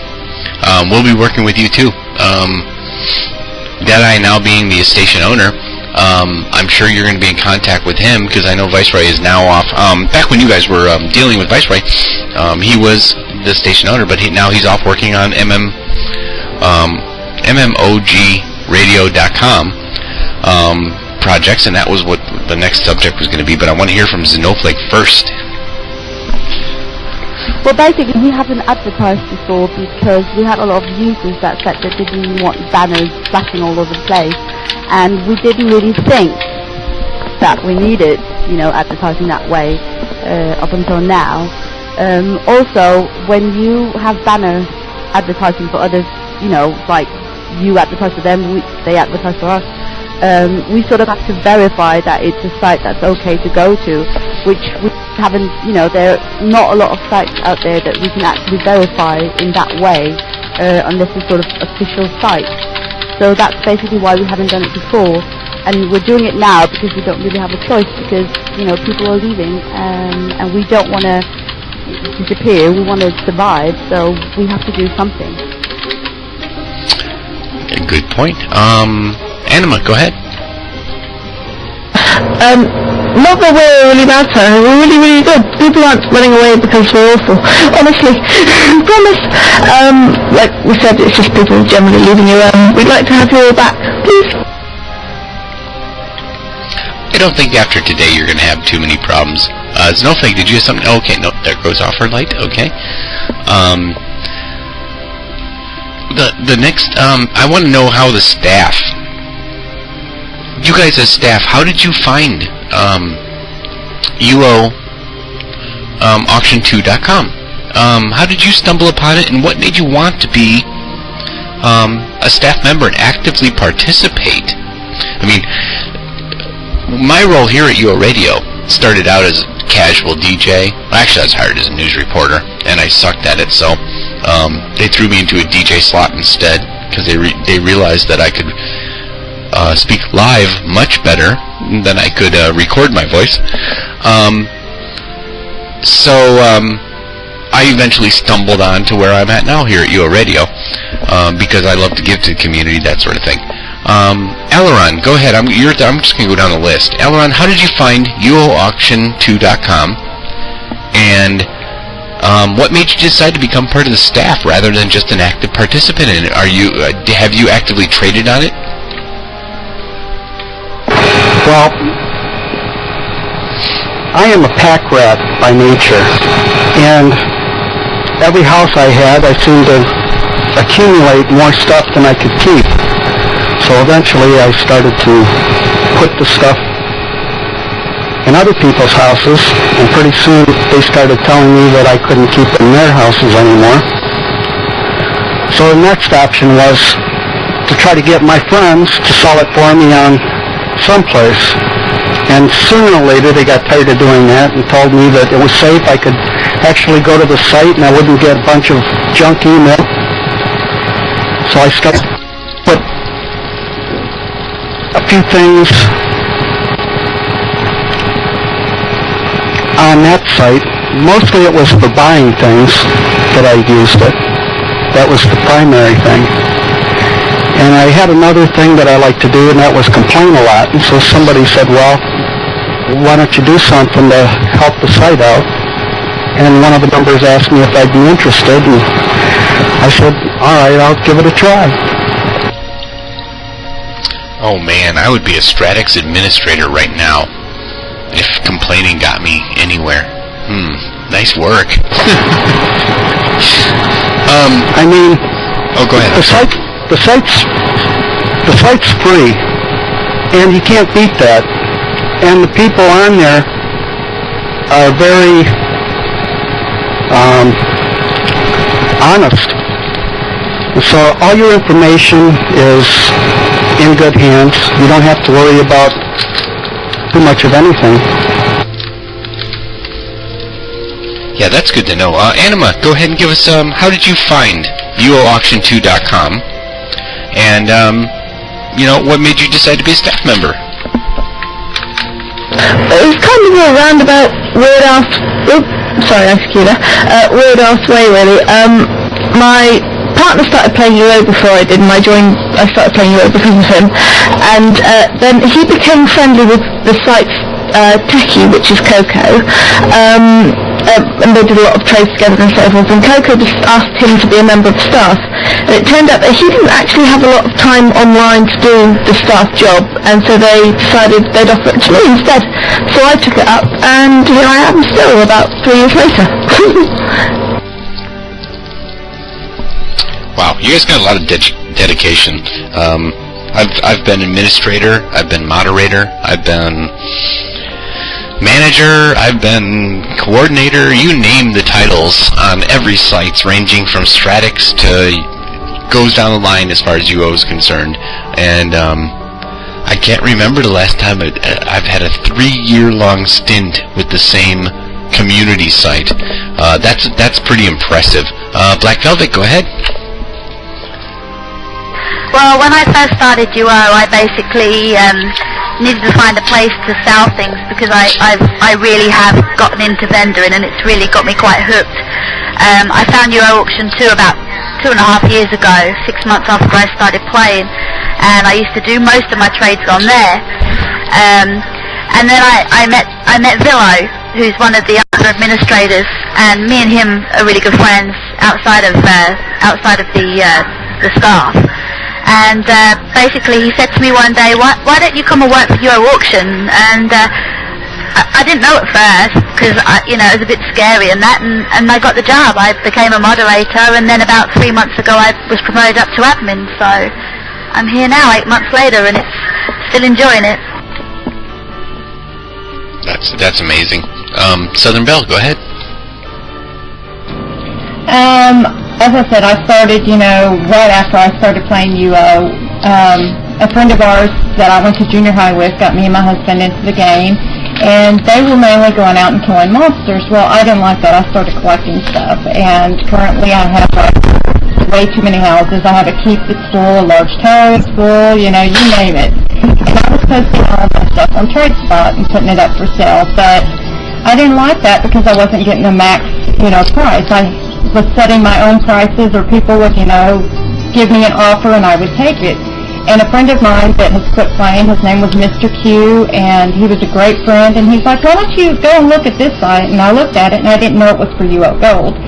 we'll be working with you too. That I now being the station owner, I'm sure you're going to be in contact with him because I know Viceroy is now off. Back when you guys were dealing with Viceroy, he was the station owner, but now he's off working on MMOGradio.com projects, and that was what the next subject was going to be. But I want to hear from Snowflake first. Well, basically, we haven't advertised before because we had a lot of users that said they didn't want banners flashing all over the place, and we didn't really think that we needed, advertising that way up until now. Also, when you have banner advertising for others, like you advertise for them, they advertise for us, we sort of have to verify that it's a site that's okay to go to, which we haven't, there are not a lot of sites out there that we can actually verify in that way, unless it's sort of official site. So that's basically why we haven't done it before, and we're doing it now because we don't really have a choice, because, people are leaving, and we don't want to disappear, we want to survive, so we have to do something. Good point. Anima, go ahead. Not that we're really bad, sir. We're really, really good. People aren't running away because we're awful. Honestly. Promise. Like we said, it's just people generally leaving you alone. We'd like to have you all back, please. I don't think after today you're going to have too many problems. Snowflake, did you have something? Okay, no, there goes off her light. Okay. The next, I want to know how the staff, you guys as staff, how did you find UO Auction2.com? How did you stumble upon it, and what made you want to be a staff member and actively participate? I mean, my role here at UO Radio started out as a casual DJ. Actually, I was hired as a news reporter, and I sucked at it, so they threw me into a DJ slot instead, because they realized that I could speak live much better than I could record my voice. So I eventually stumbled on to where I'm at now here at UO Radio, because I love to give to the community, that sort of thing. Aileron, go ahead. I'm just going to go down the list. Aileron, how did you find UO Auction2.com? And what made you decide to become part of the staff rather than just an active participant in it? Have you actively traded on it? Well, I am a pack rat by nature, and every house I had, I seemed to accumulate more stuff than I could keep. So eventually I started to put the stuff in other people's houses, and pretty soon they started telling me that I couldn't keep it in their houses anymore. So the next option was to try to get my friends to sell it for me on someplace. And sooner or later they got tired of doing that and told me that it was safe. I could actually go to the site and I wouldn't get a bunch of junk email. So I started to put a few things on that site. Mostly it was for buying things that I used it. That was the primary thing. And I had another thing that I like to do, and that was complain a lot. And so somebody said, well, why don't you do something to help the site out? And one of the members asked me if I'd be interested, and I said, all right, I'll give it a try. Oh man, I would be a Stratix administrator right now if complaining got me anywhere. Nice work. I mean, oh, go ahead. The site's free, and you can't beat that. And the people on there are very honest. And so all your information is in good hands. You don't have to worry about too much of anything. Yeah, that's good to know. Anima, go ahead and give us how did you find UOAuction2.com? And, what made you decide to be a staff member? It was kind of a roundabout, weird-ass way, really. My partner started playing UO before I did, and I started playing UO because of him. And then he became friendly with the site's techie, which is Coco. And they did a lot of trades together and so forth, and Coco just asked him to be a member of the staff. And it turned out that he didn't actually have a lot of time online to do the staff job, and so they decided they'd offer it to me instead. So I took it up, and here I am still, about 3 years later. Wow, you guys got a lot of dedication. I've been administrator, I've been moderator, I've been manager, I've been coordinator, you name the titles on every site, ranging from Stratix to goes down the line as far as UO is concerned. And I can't remember the last time I've had a 3-year-long stint with the same community site. That's pretty impressive. Black Velvet, go ahead. Well, when I first started UO, I basically needed to find a place to sell things, because I really have gotten into vendoring, and it's really got me quite hooked. I found UO Auction2 about 2.5 years ago, 6 months after I started playing, and I used to do most of my trades on there. And then I met Villo, who's one of the other administrators, and me and him are really good friends outside of the staff. And basically he said to me one day, why don't you come and work for UO Auction? And I didn't know at first, because it was a bit scary and that, and I got the job. I became a moderator, and then about 3 months ago I was promoted up to admin, so I'm here now 8 months later, and it's still enjoying it. That's amazing. Southern Belle, go ahead. As I said, I started, right after I started playing UO. a friend of ours that I went to junior high with got me and my husband into the game, and they were mainly going out and killing monsters. Well, I didn't like that. I started collecting stuff, and currently I have like way too many houses. I have a keep that's full, a large tower that's full, you know, you name it. And I was posting all my stuff on TradeSpot and putting it up for sale, but I didn't like that because I wasn't getting a max, you know, price. I was setting my own prices, or people would, you know, give me an offer and I would take it. And a friend of mine that has quit playing, his name was Mr. Q, and he was a great friend, and he's like, why don't you go and look at this site? And I looked at it, and I didn't know it was for UO Gold,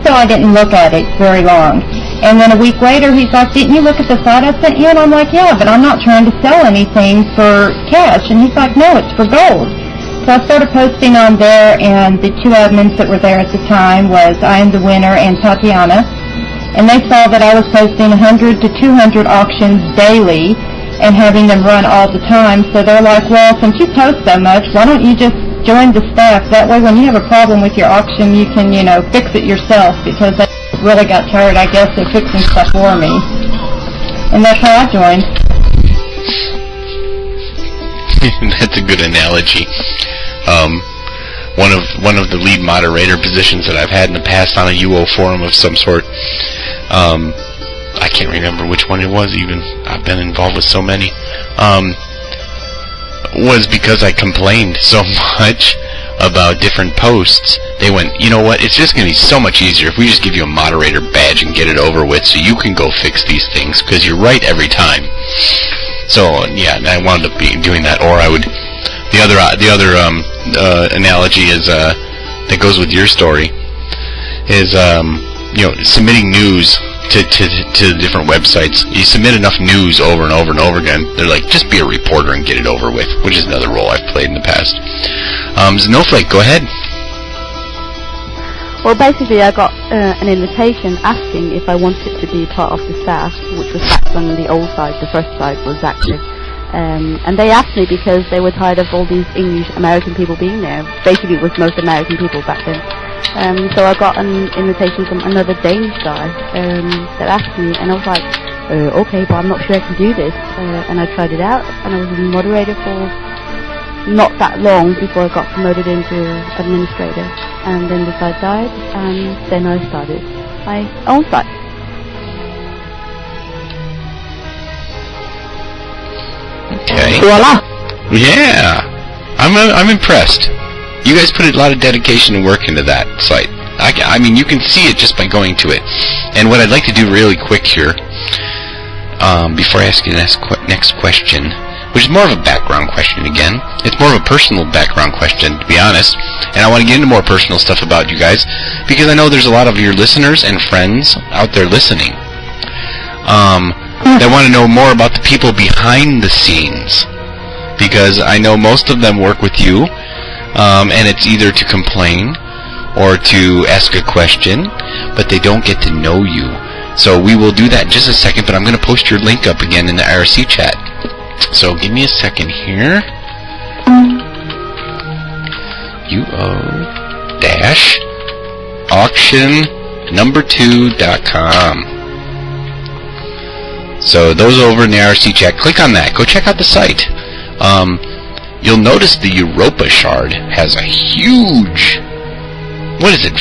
so I didn't look at it very long. And then a week later, he's like, didn't you look at the site I sent you? And I'm like, yeah, but I'm not trying to sell anything for cash. And he's like, no, it's for gold. So I started posting on there, and the two admins that were there at the time was I Am the Winner and Tatiana. And they saw that I was posting 100 to 200 auctions daily and having them run all the time. So they're like, well, since you post so much, why don't you just join the staff? That way when you have a problem with your auction, you can, you know, fix it yourself, because they really got tired, I guess, of fixing stuff for me. And that's how I joined. That's a good analogy. One of the lead moderator positions that I've had in the past on a UO forum of some sort, I can't remember which one it was even. I've been involved with so many. Was because I complained so much about different posts. They went, you know what, it's just going to be so much easier if we just give you a moderator badge and get it over with so you can go fix these things, because you're right every time. So, yeah, I wound up doing that. Or I would... The other analogy is that goes with your story is you know, submitting news to different websites. You submit enough news over and over and over again, they're like, just be a reporter and get it over with, which is another role I've played in the past. Snowflake, go ahead. Well, basically, I got an invitation asking if I wanted to be part of the staff, which was back when the old site, the first site, was active. And they asked me because they were tired of all these English American people being there. Basically, it was most American people back then. So I got an invitation from another Danish guy that asked me, and I was like, okay, but I'm not sure I can do this. And I tried it out, and I was a moderator for not that long before I got promoted into administrator. And then the site died, and then I started my own site. Okay. Voila! Yeah, I'm impressed. You guys put a lot of dedication and work into that site. I mean, you can see it just by going to it. And what I'd like to do really quick here, before I ask you the next question, which is more of a background question again. It's more of a personal background question, to be honest. And I want to get into more personal stuff about you guys, because I know there's a lot of your listeners and friends out there listening. That want to know more about the people behind the scenes, because I know most of them work with you, and it's either to complain or to ask a question, but they don't get to know you. So we will do that in just a second, but I'm going to post your link up again in the IRC chat. So give me a second here. UO-auction2.com. So those over in the IRC chat, click on that. Go check out the site. You'll notice the Europa shard has a huge... What is it?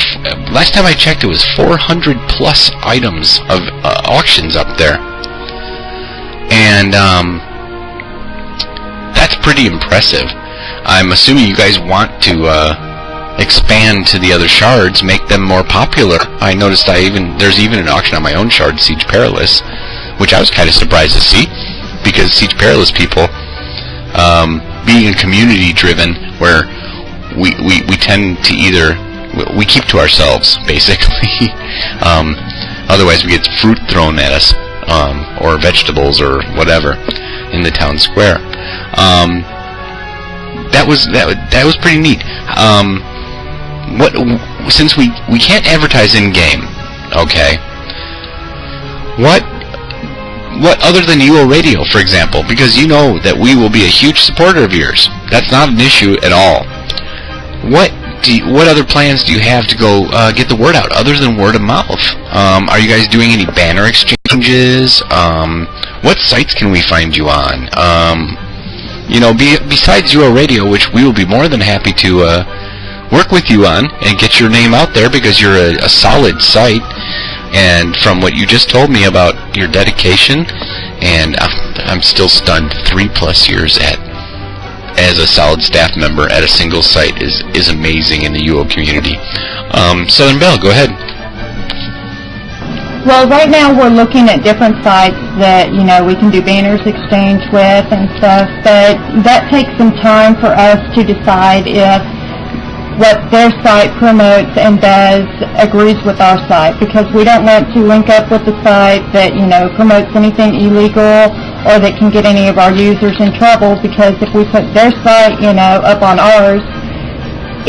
Last time I checked, it was 400 plus items of auctions up there. And that's pretty impressive. I'm assuming you guys want to expand to the other shards, make them more popular. I noticed there's even an auction on my own shard, Siege Perilous, which I was kind of surprised to see, because Siege Perilous people, being a community driven, where we tend to we keep to ourselves, basically. Otherwise we get fruit thrown at us, or vegetables or whatever in the town square. That was pretty neat. Since we can't advertise in game, okay, what other than UO Radio, for example, because you know that we will be a huge supporter of yours. That's not an issue at all. What other plans do you have to go get the word out other than word of mouth? Are you guys doing any banner exchanges, what sites can we find you on? Besides UO Radio, which we will be more than happy to work with you on and get your name out there because you're a solid site. And from what you just told me about your dedication, and I'm still stunned, 3+ years as a solid staff member at a single site is amazing in the UO community. Southern Belle, go ahead. Well, right now we're looking at different sites that, we can do banners exchange with and stuff, but that takes some time for us to decide if what their site promotes and does agrees with our site, because we don't want to link up with the site that, promotes anything illegal or that can get any of our users in trouble, because if we put their site, up on ours,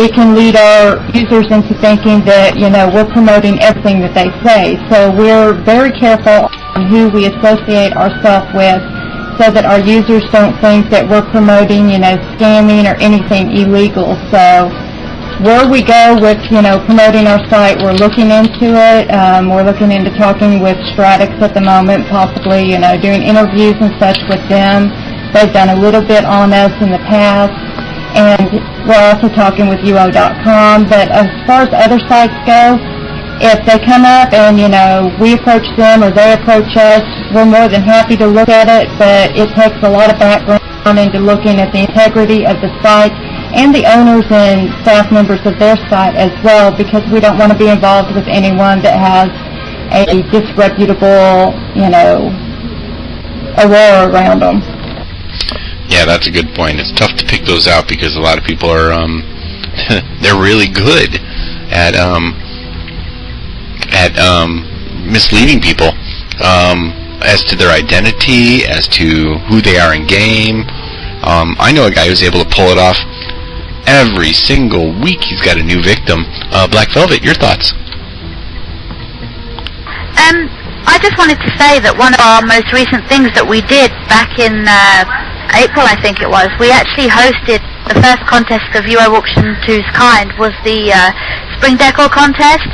it can lead our users into thinking that, we're promoting everything that they say. So we're very careful on who we associate ourselves with so that our users don't think that we're promoting, scamming or anything illegal. So where we go with, promoting our site, we're looking into it. We're looking into talking with Stratix at the moment, possibly, doing interviews and such with them. They've done a little bit on us in the past. And we're also talking with UO.com. But as far as other sites go, if they come up and, we approach them or they approach us, we're more than happy to look at it, but it takes a lot of background into looking at the integrity of the site and the owners and staff members of their site as well, because we don't want to be involved with anyone that has a disreputable, aurora around them. Yeah, that's a good point. It's tough to pick those out because a lot of people are, they're really good at misleading people as to their identity, as to who they are in game. I know a guy who's able to pull it off every single week. He's got a new victim. Black Velvet, your thoughts? I just wanted to say that one of our most recent things that we did back in April, I think it was, we actually hosted the first contest of UO Auction2's kind, was the Spring Decor contest.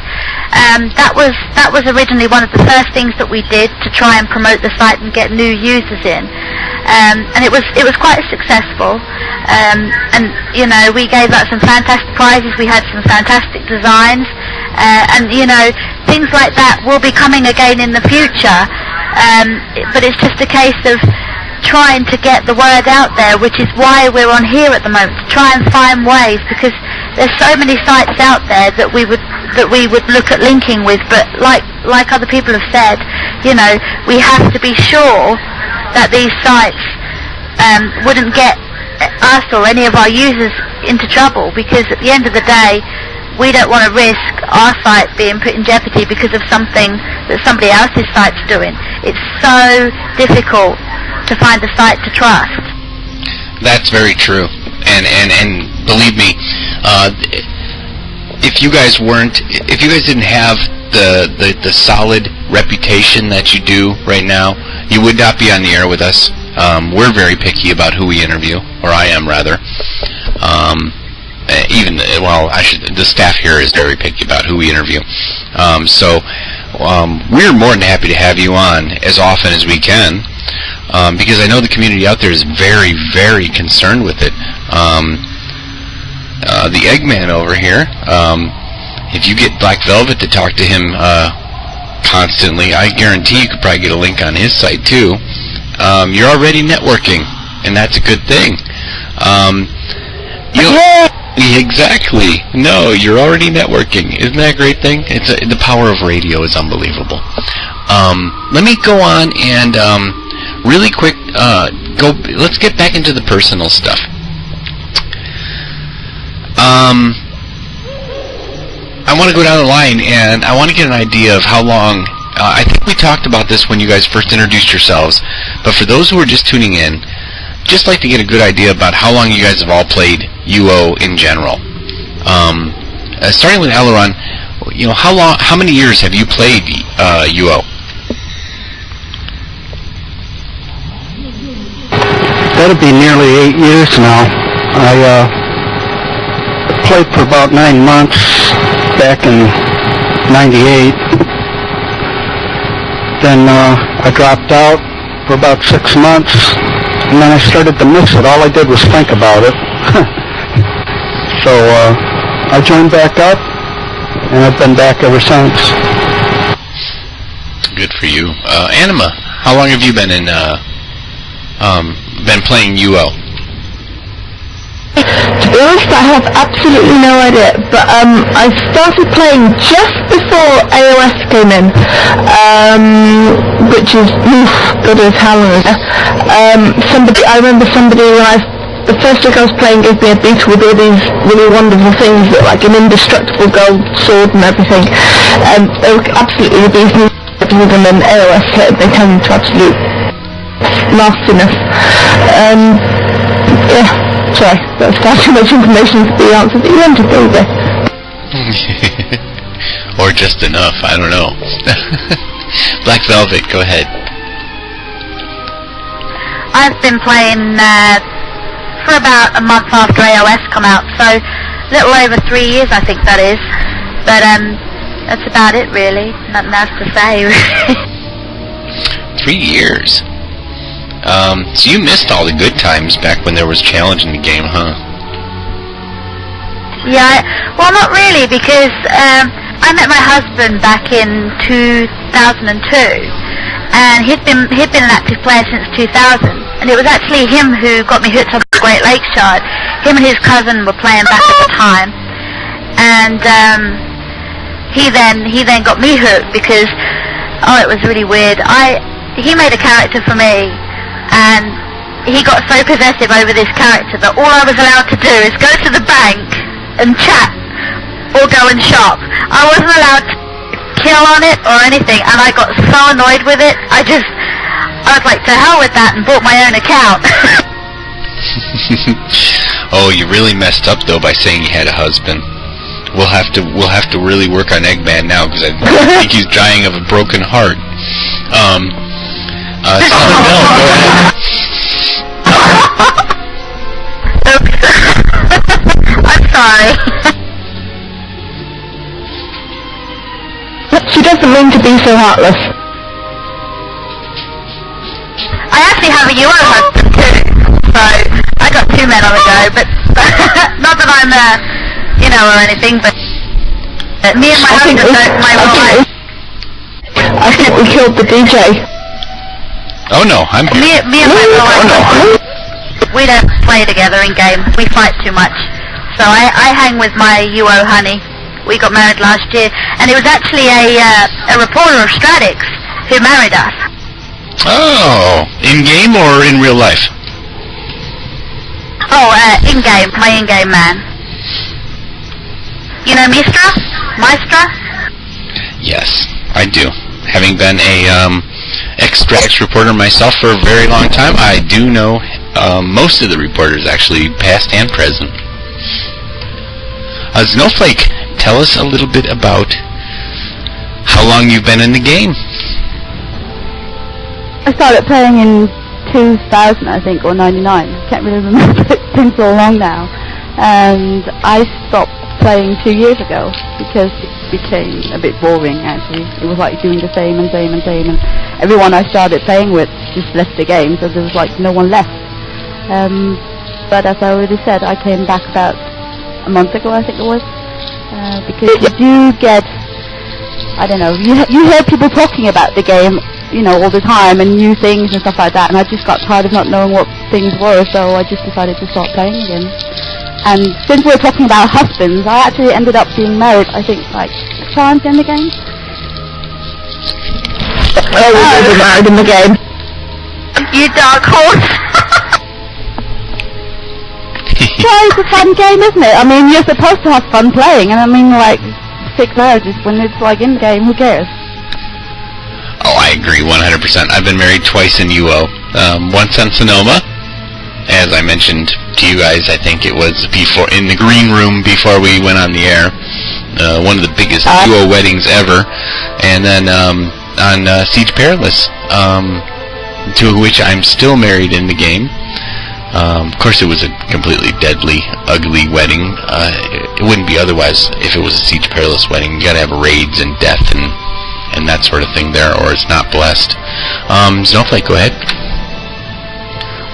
That was originally one of the first things that we did to try and promote the site and get new users in. And it was quite successful. And we gave out some fantastic prizes. We had some fantastic designs, and things like that will be coming again in the future. But it's just a case of trying to get the word out there, which is why we're on here at the moment, to try and find ways, because there's so many sites out there that we would look at linking with, but like other people have said, we have to be sure that these sites wouldn't get us or any of our users into trouble, because at the end of the day, we don't want to risk our site being put in jeopardy because of something that somebody else's site's doing. It's so difficult to find a site to trust. That's very true, and believe me, if you guys didn't have the solid reputation that you do right now, you would not be on the air with us. We're very picky about who we interview, or I am rather. The staff here is very picky about who we interview. So we're more than happy to have you on as often as we can, because I know the community out there is very, very concerned with it. The Eggman over here, if you get Black Velvet to talk to him constantly, I guarantee you could probably get a link on his site too. You're already networking, and that's a good thing. Exactly. No, you're already networking. Isn't that a great thing? The power of radio is unbelievable. Let me go on and really quick let's get back into the personal stuff. I want to go down the line, and I want to get an idea of how long. I think we talked about this when you guys first introduced yourselves, but for those who are just tuning in, just like to get a good idea about how long you guys have all played UO in general. Starting with Aileron, how many years have you played UO? That'll be nearly 8 years now. I played for about 9 months back in '98. Then I dropped out for about 6 months, and then I started to miss it. All I did was think about it. So I joined back up, and I've been back ever since. Good for you. Anima, how long have you been playing UO? To be honest, I have absolutely no idea, but I started playing just before AOS came in, which is, God knows how long ago. I remember somebody the first week I was playing gave me a beetle with all these really wonderful things, that, like an indestructible gold sword and everything. They were absolutely the beast with them, and AOS hit, they turned into absolute nastiness. Yeah. Sorry, that's far too much information for the answer that you wanted, there. Or just enough, I don't know. Black Velvet, go ahead. I've been playing for about a month after AOS come out, so a little over 3 years I think that is. But that's about it really, nothing else to say. 3 years? So you missed all the good times back when there was challenge in the game, huh? Yeah, well, not really, because I met my husband back in 2002, and he'd been an active player since 2000, and it was actually him who got me hooked on the Great Lakes Shard. Him and his cousin were playing back at the time, and he then got me hooked because, it was really weird. He made a character for me, and he got so possessive over this character that all I was allowed to do is go to the bank and chat or go and shop. I wasn't allowed to kill on it or anything, and I got so annoyed with it. I was like, to hell with that, and bought my own account. Oh, you really messed up though by saying you had a husband. We'll have to really work on Eggman now, because I think he's dying of a broken heart. Southern Belle, go ahead. I'm sorry. She doesn't mean to be so heartless. I actually have a UO husband too, so I got 2 men on the go, but not that I'm, or anything, but me and my husband don't, my wife. I think we killed the DJ. Oh no, I'm here. Me and my wife, we don't play together in game. We fight too much. So I hang with my UO honey. We got married last year, and it was actually a reporter of Stratix who married us. Oh, in game or in real life? Oh, in game, my in-game man. You know Maestra? Yes, I do. Having been a Stratix reporter myself for a very long time, I do know most of the reporters, actually, past and present. Snowflake, tell us a little bit about how long you've been in the game. I started playing in 2000, I think, or 99. Can't really remember. It's been so long now. And I stopped playing 2 years ago because it became a bit boring, actually. It was like doing the same and same and same, and everyone I started playing with just left the game, so there was like no one left. But as I already said, I came back about a month ago, I think it was, because you do get, I don't know, you hear people talking about the game, all the time, and new things and stuff like that, and I just got tired of not knowing what things were, so I just decided to start playing again. And since we're talking about husbands, I actually ended up being married, I think, like, 6 times in the game. Oh, we were married in the game. You dark horse. Yeah, it's a fun game, isn't it? I mean, you're supposed to have fun playing, and I mean, like, 6 marriages when it's, like, in the game, who cares? Oh, I agree 100%. I've been married twice in UO. Once on Sonoma, as I mentioned to you guys, I think it was before, in the green room before we went on the air. One of the biggest UO weddings ever. And then on Siege Perilous, to which I'm still married in the game. Of course, it was a completely deadly, ugly wedding. It wouldn't be otherwise if it was a Siege Perilous wedding. You gotta have raids and death and that sort of thing there, or it's not blessed. Snowflake, go ahead.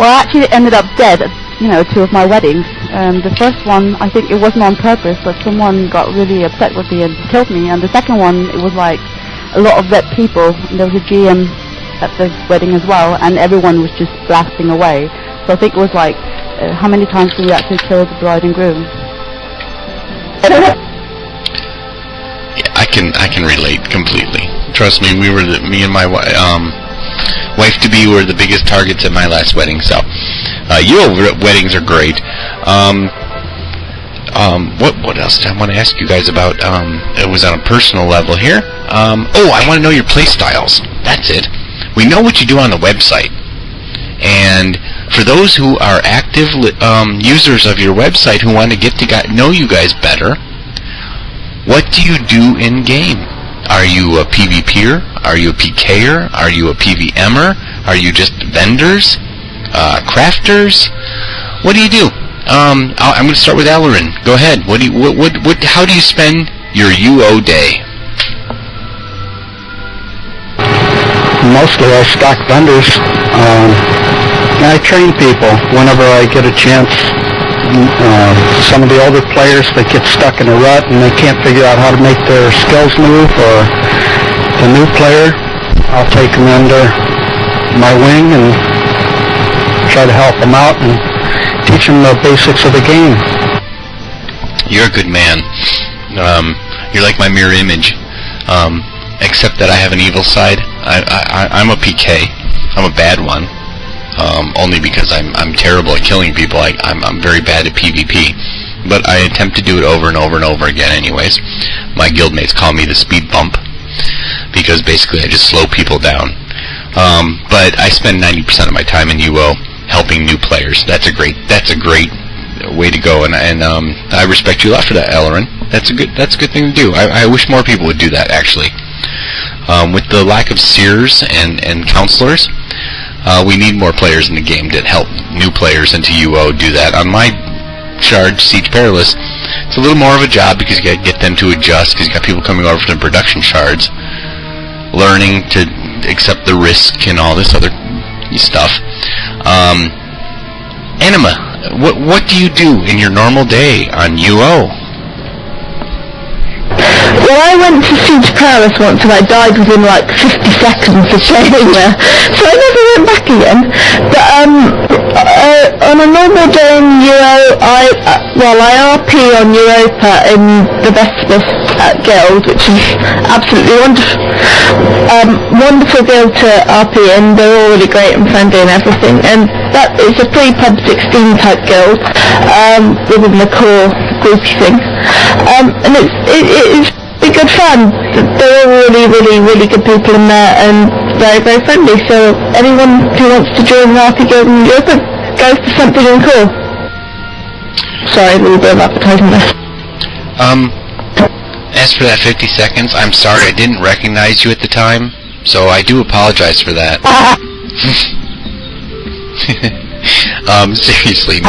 Well, I actually ended up dead at, 2 of my weddings. The first one, I think it wasn't on purpose, but someone got really upset with me and killed me. And the second one, it was like a lot of red people. And there was a GM at the wedding as well, and everyone was just blasting away. So I think it was like, how many times did we actually kill the bride and groom? Yeah, I can relate completely. Trust me, me and my wife-to-be were the biggest targets at my last wedding. So, UO weddings are great. What else did I want to ask you guys about? It was on a personal level here. I want to know your play styles. That's it. We know what you do on the website. And for those who are active users of your website who want to get to know you guys better, what do you do in-game? Are you a PvPer? Are you a PKer? Are you a PvMer? Are you just vendors? Crafters? What do you do? I'm going to start with Ellerin. Go ahead. How do you spend your UO day? Mostly I stock vendors. I train people whenever I get a chance. Some of the older players that get stuck in a rut and they can't figure out how to make their skills move, or the new player, I'll take them under my wing and try to help them out and teach them the basics of the game. You're a good man. You're like my mirror image, except that I have an evil side. I'm a PK. I'm a bad one. Only because I'm terrible at killing people. I'm very bad at PvP. But I attempt to do it over and over and over again anyways. My guildmates call me the speed bump, because basically I just slow people down. But I spend 90% of my time in UO helping new players. That's a great way to go, and I respect you a lot for that, Ellerin. That's a good thing to do. I wish more people would do that, actually. With the lack of seers and counselors, we need more players in the game that help new players into UO do that. On my shard, Siege Perilous, it's a little more of a job because you got to get them to adjust, because you got people coming over from the production shards, learning to accept the risk and all this other stuff. Anima, what do you do in your normal day on UO? Well, I went to Siege Paris once and I died within like 50 seconds of playing there, so I never went back again. But on a normal day in UO, I RP on Europa in the Vespas Guild, which is absolutely wonderful. Wonderful guild to RP in. They're all really great and friendly and everything. And that is a pre-pub 16 type guild within the core groupie thing. And it's good fun. They're all really, really, really good people in there and very, very friendly. So anyone who wants to join the RP Guild in Europe goes to something really cool. Sorry, a little bit of advertising there. As for that 50 seconds, I'm sorry I didn't recognize you at the time, so I do apologize for that. Seriously,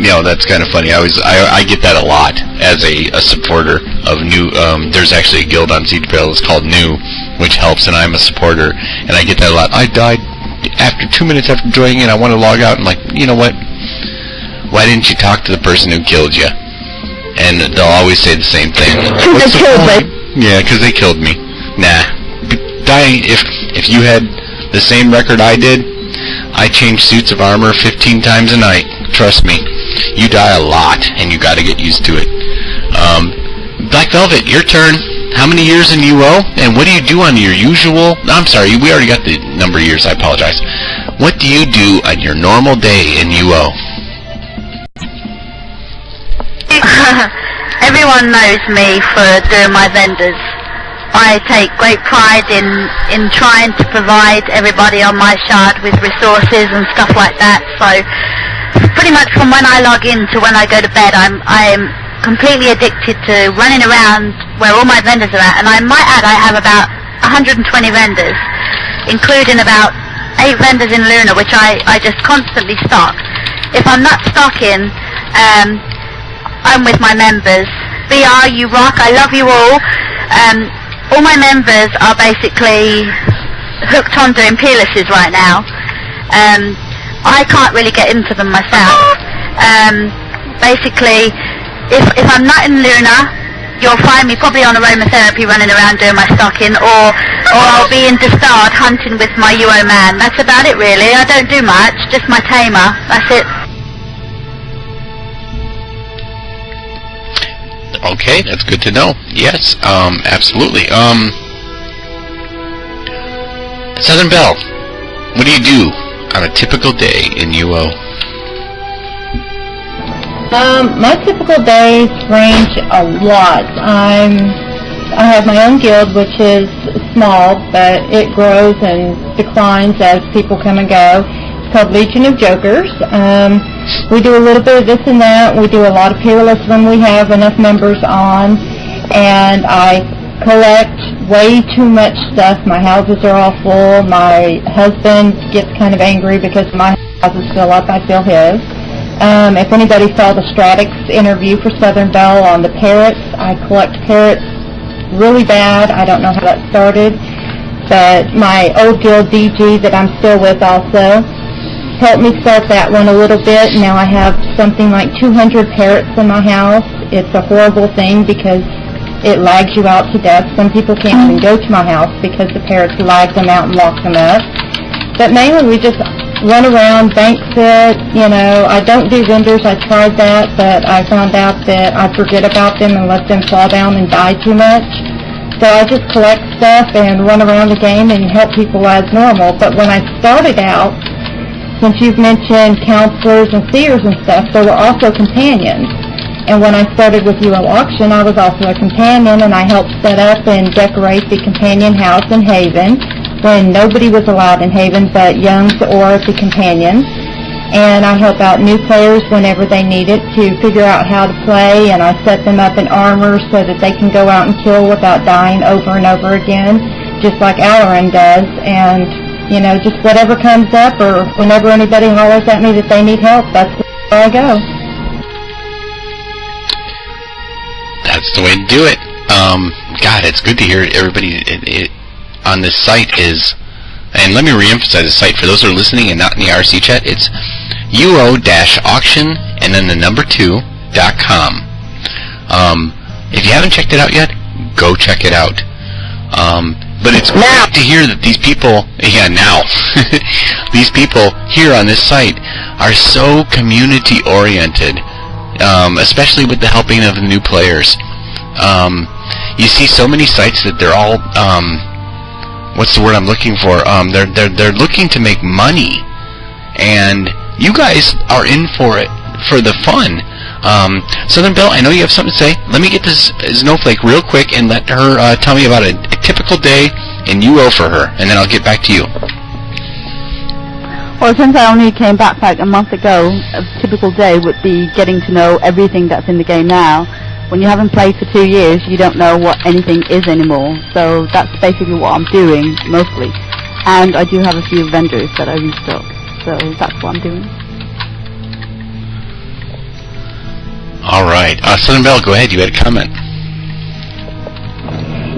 no. That's kind of funny. I get that a lot as a supporter of new. There's actually a guild on Siege Perilous called New, which helps, and I'm a supporter, and I get that a lot. I died after 2 minutes after joining in. I want to log out. And like, you know what? Why didn't you talk to the person who killed you? And they'll always say the same thing. What's the point? Yeah, because they killed me. Nah. Dying. If you had the same record I did, I change suits of armor 15 times a night. Trust me. You die a lot, and you got to get used to it. Black Velvet, your turn. How many years in UO? And what do you do on your usual... I'm sorry, we already got the number of years. I apologize. What do you do on your normal day in UO? Everyone knows me for doing my vendors. I take great pride in trying to provide everybody on my shard with resources and stuff like that. So pretty much from when I log in to when I go to bed, I'm completely addicted to running around where all my vendors are at. And I might add I have about 120 vendors, including about 8 vendors in Luna, which I just constantly stock. If I'm not stocking, I'm with my members. BR, you rock. I love you all. All my members are basically hooked on doing peerlesses right now. I can't really get into them myself. Basically, if I'm not in Luna, you'll find me probably on aromatherapy running around doing my stocking, or I'll be in Destard hunting with my UO man. That's about it really. I don't do much, just my tamer. That's it. Okay, that's good to know. Yes, absolutely. Southern Belle, what do you do on a typical day in UO? My typical days range a lot. I have my own guild, which is small, but it grows and declines as people come and go. It's called Legion of Jokers. We do a little bit of this and that. We do a lot of peerless when we have enough members on, and I collect way too much stuff. My houses are all full. My husband gets kind of angry because my house is still up. I fill his. If anybody saw the Stratix interview for Southern Belle on the parrots, I collect parrots really bad. I don't know how that started, but my old guild DG that I'm still with also helped me start that one a little bit. Now I have something like 200 parrots in my house. It's a horrible thing because it lags you out to death. Some people can't even go to my house because the parrots lag them out and lock them up. But mainly we just run around, bank sit, you know. I don't do vendors. I tried that, but I found out that I forget about them and let them fall down and die too much. So I just collect stuff and run around the game and help people as normal. But when I started out, since you've mentioned counselors and seers and stuff, there were also companions. And when I started with UO Auction, I was also a companion, and I helped set up and decorate the companion house in Haven when nobody was allowed in Haven but Young's or the companions. And I help out new players whenever they need it to figure out how to play, and I set them up in armor so that they can go out and kill without dying over and over again, just like Alarin does. And, you know, just whatever comes up, or whenever anybody hollers at me that they need help, that's where I go. That's the way to do it. God, it's good to hear everybody on this site is, and let me reemphasize the site for those who are listening and not in the RC chat. It's UO-auction and then the number 2.com. If you haven't checked it out yet, go check it out. But it's great to hear that these people, these people here on this site are so community oriented. Especially with the helping of the new players. You see so many sites that they're all, what's the word I'm looking for? They're looking to make money, and you guys are in for it, for the fun. Southern Belle, I know you have something to say. Let me get this Snowflake real quick and let her tell me about a typical day in UO for her, and then I'll get back to you. Well, since I only came back like a month ago, a typical day would be getting to know everything that's in the game now. When you haven't played for 2 years, you don't know what anything is anymore. So that's basically what I'm doing, mostly. And I do have a few vendors that I restock. So that's what I'm doing. All right. Southern Belle, go ahead. You had a comment.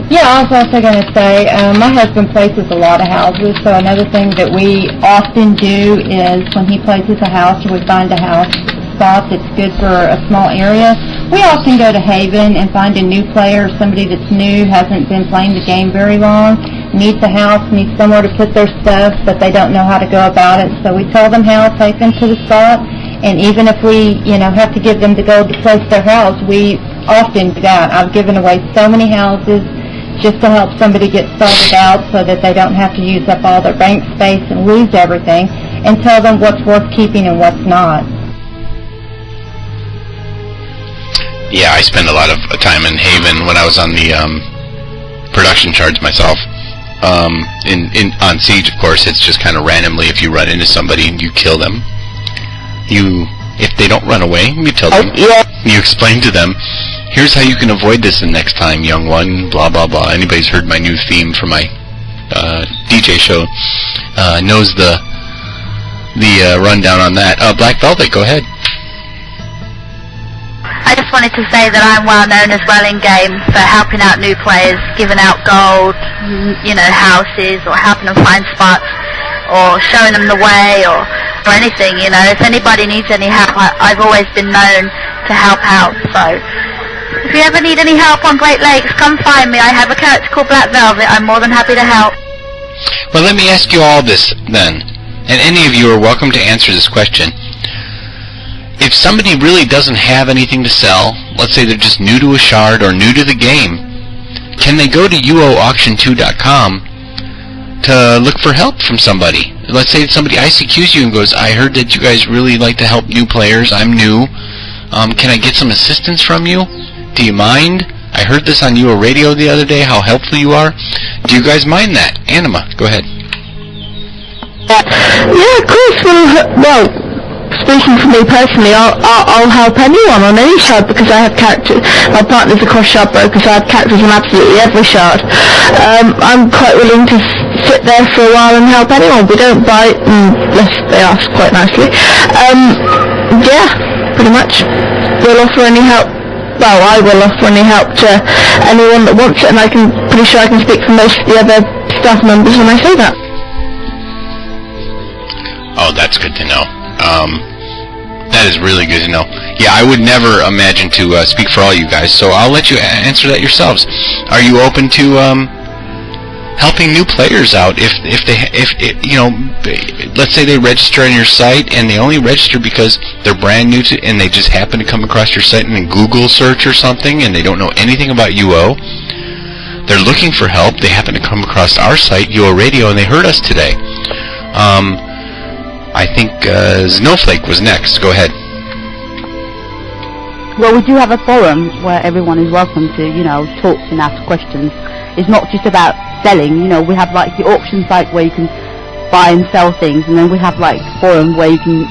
Yeah, I was also going to say, my husband places a lot of houses, so another thing that we often do is when he places a house or we find a house spot that's good for a small area, we often go to Haven and find a new player, somebody that's new, hasn't been playing the game very long, needs a house, needs somewhere to put their stuff, but they don't know how to go about it. So we tell them how, take them to the spot, and even if we, have to give them the gold to place their house, we often do that. I've given away so many houses just to help somebody get started out so that they don't have to use up all their bank space and lose everything, and tell them what's worth keeping and what's not. Yeah, I spend a lot of time in Haven when I was on the production charge myself. On Siege, of course, it's just kind of randomly. If you run into somebody and you kill them, if they don't run away, you tell them. You explain to them, here's how you can avoid this the next time, young one, blah, blah, blah. Anybody's heard my new theme for my DJ show knows the rundown on that. Black Velvet, go ahead. I just wanted to say that I'm well known as well in game for helping out new players, giving out gold, houses, or helping them find spots, or showing them the way, or anything. If anybody needs any help, I've always been known to help out. So if you ever need any help on Great Lakes, come find me. I have a character called Black Velvet. I'm more than happy to help. Well, let me ask you all this then, and any of you are welcome to answer this question. If somebody really doesn't have anything to sell, let's say they're just new to a shard or new to the game, can they go to UO Auction2.com to look for help from somebody? Let's say somebody ICQs you and goes, I heard that you guys really like to help new players. I'm new. Can I get some assistance from you? Do you mind? I heard this on UO Radio the other day, how helpful you are. Do you guys mind that? Anima, go ahead. Yeah, of course. Well, speaking for me personally, I'll help anyone on any shard because I have characters. My partner's a cross shard broker, so I have characters on absolutely every shard. I'm quite willing to sit there for a while and help anyone. We don't bite unless they ask quite nicely. Yeah, pretty much. We'll offer any help. Well, I will offer any help to anyone that wants it, and pretty sure I can speak for most of the other staff members when I say that. Oh, that's good to know. That is really good to know. Yeah, I would never imagine to speak for all you guys, so I'll let you answer that yourselves. Are you open to helping new players out if let's say they register on your site and they only register because they're brand new to, and they just happen to come across your site in a Google search or something and they don't know anything about UO. They're looking for help. They happen to come across our site, UO Radio, and they heard us today. I think Snowflake was next. Go ahead. Well, we do have a forum where everyone is welcome to, talk and ask questions. It's not just about selling, we have like the auction site where you can buy and sell things, and then we have like forum where you can,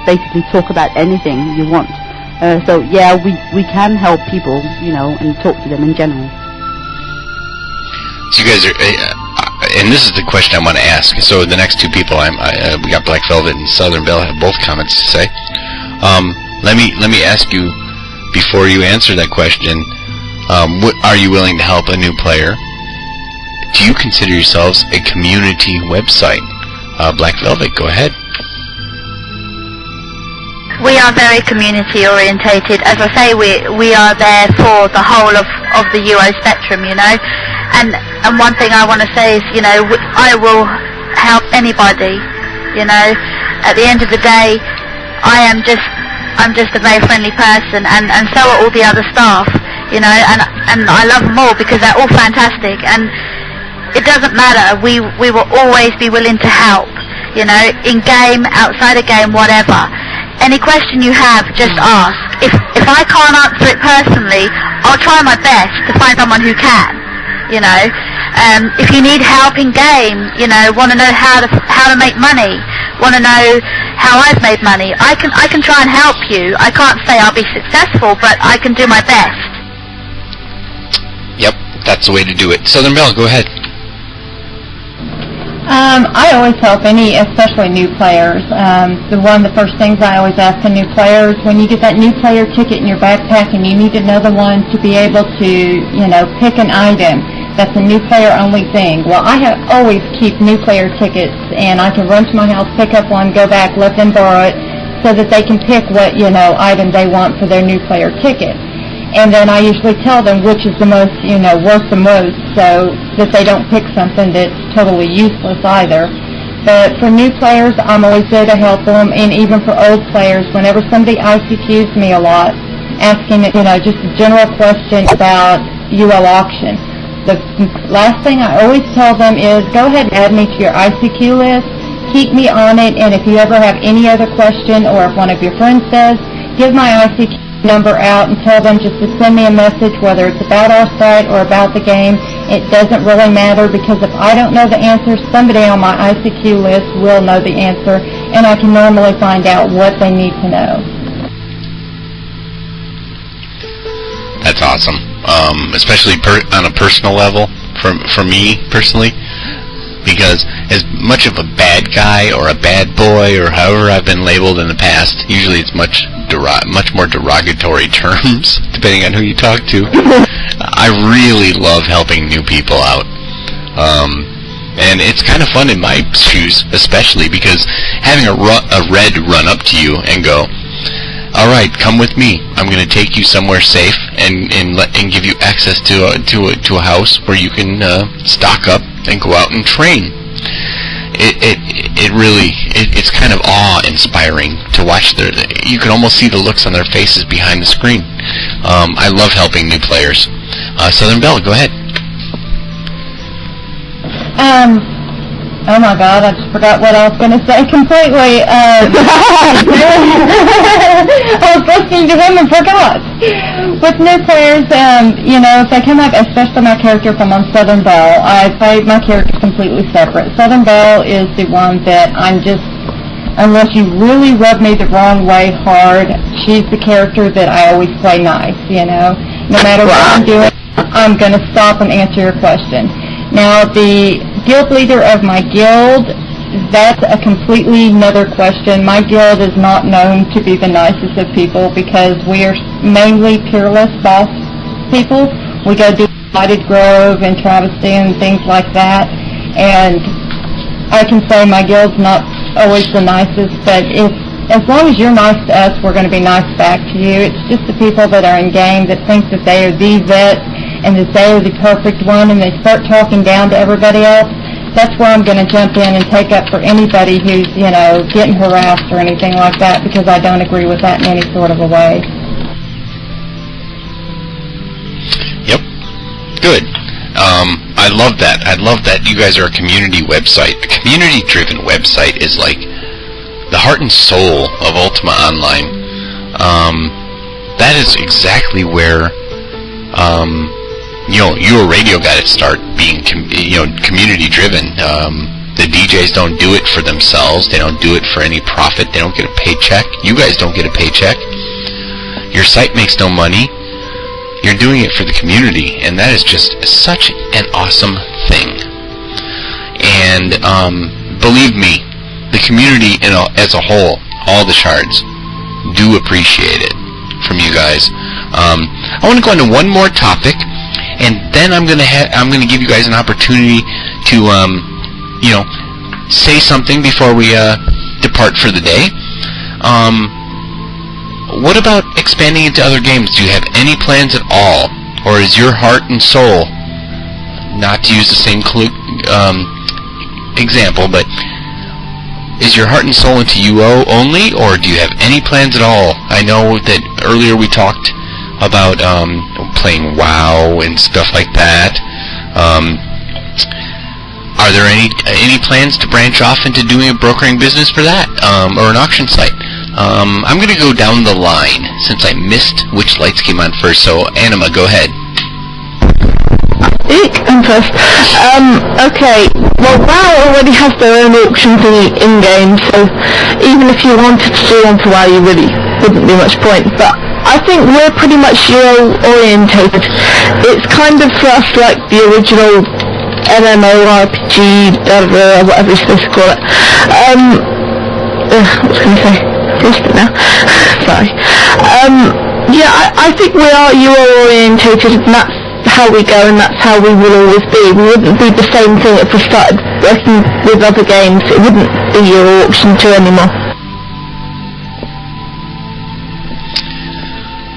basically talk about anything you want. So yeah, we can help people, and talk to them in general. So you guys are, and this is the question I want to ask. So the next two people, we got Black Velvet and Southern Belle have both comments to say. Let me ask you before you answer that question. Are you willing to help a new player? Do you consider yourselves a community website? Black Velvet, go ahead. We are very community orientated. As I say, we are there for the whole of the UO spectrum, And one thing I want to say is, I will help anybody. At the end of the day, I'm just a very friendly person, and so are all the other staff. And I love them all because they're all fantastic, and it doesn't matter. We will always be willing to help, in game, outside of game, whatever. Any question you have, just ask. If I can't answer it personally, I'll try my best to find someone who can. If you need help in game, want to know how to make money, want to know how I've made money, I can try and help you. I can't say I'll be successful, but I can do my best. Yep, that's the way to do it. Southern Belle, go ahead. I always help especially new players. One of the first things I always ask the new players, when you get that new player ticket in your backpack and you need another one to be able to, pick an item, that's a new player only thing. Well, I always keep new player tickets, and I can run to my house, pick up one, go back, let them borrow it, so that they can pick what, item they want for their new player ticket. And then I usually tell them which is the most, worth the most, so that they don't pick something that's totally useless either. But for new players, I'm always there to help them, and even for old players, whenever somebody ICQs me a lot, asking, just a general question about UO auction, the last thing I always tell them is, go ahead and add me to your ICQ list, keep me on it, and if you ever have any other question, or if one of your friends does, give my ICQ number out and tell them just to send me a message, whether it's about our site or about the game. It doesn't really matter, because if I don't know the answer, somebody on my ICQ list will know the answer, and I can normally find out what they need to know. That's awesome, especially on a personal level, for me personally, because as much of a bad guy or a bad boy or however I've been labeled in the past, usually it's much much more derogatory terms, depending on who you talk to. I really love helping new people out. And it's kind of fun in my shoes, especially because having a red run up to you and go, "All right, come with me. I'm going to take you somewhere safe and give you access to a house where you can stock up and go out and train." It's kind of awe-inspiring to watch. You can almost see the looks on their faces behind the screen. I love helping new players. Southern Belle, go ahead. Oh my God, I just forgot what I was going to say completely. I was listening to him and forgot. With new players, if they come up, especially my character from on Southern Belle, I played my character completely separate. Southern Belle is the one that unless you really rub me the wrong way hard, she's the character that I always play nice, No matter what I'm doing, I'm going to stop and answer your question. Now, the guild leader of my guild, that's a completely another question. My guild is not known to be the nicest of people because we are mainly peerless boss people. We go do Lighted Grove and Travesty and things like that. And I can say my guild's not always the nicest, but as long as you're nice to us, we're going to be nice back to you. It's just the people that are in game that think that they are the vet and that they are the perfect one, and they start talking down to everybody else. That's where I'm going to jump in and take up for anybody who's, getting harassed or anything like that, because I don't agree with that in any sort of a way. Yep. Good. I love that. I love that you guys are a community website. A community-driven website is like the heart and soul of Ultima Online. That is exactly where UO Radio got its start, being community driven. The DJs don't do it for themselves. They don't do it for any profit. They don't get a paycheck. You guys don't get a paycheck. Your site makes no money. You're doing it for the community, and that is just such an awesome thing. And believe me, the community as a whole, all the shards, do appreciate it from you guys. I want to go into one more topic, and then I'm going to give you guys an opportunity to say something before we depart for the day. What about expanding into other games? Do you have any plans at all, or is your heart and soul, not to use the same example, but is your heart and soul into UO only, or do you have any plans at all? I know that earlier we talked about playing WoW and stuff like that. Are there any plans to branch off into doing a brokering business for that, or an auction site? I'm going to go down the line since I missed which lights came on first. So Anima, go ahead. I'm first. Okay. Well, WoW already has their own auctions in-game, so even if you wanted to do one for WoW, you really wouldn't be much point. But I think we're pretty much UO orientated. It's kind of for us like the original MMORPG, whatever you're supposed to call it. What was I going to say? Lost it now. Sorry. I think we are UO orientated, and that's how we go, and that's how we will always be. We wouldn't be the same thing if we started working with other games. It wouldn't be UO Auction2 anymore.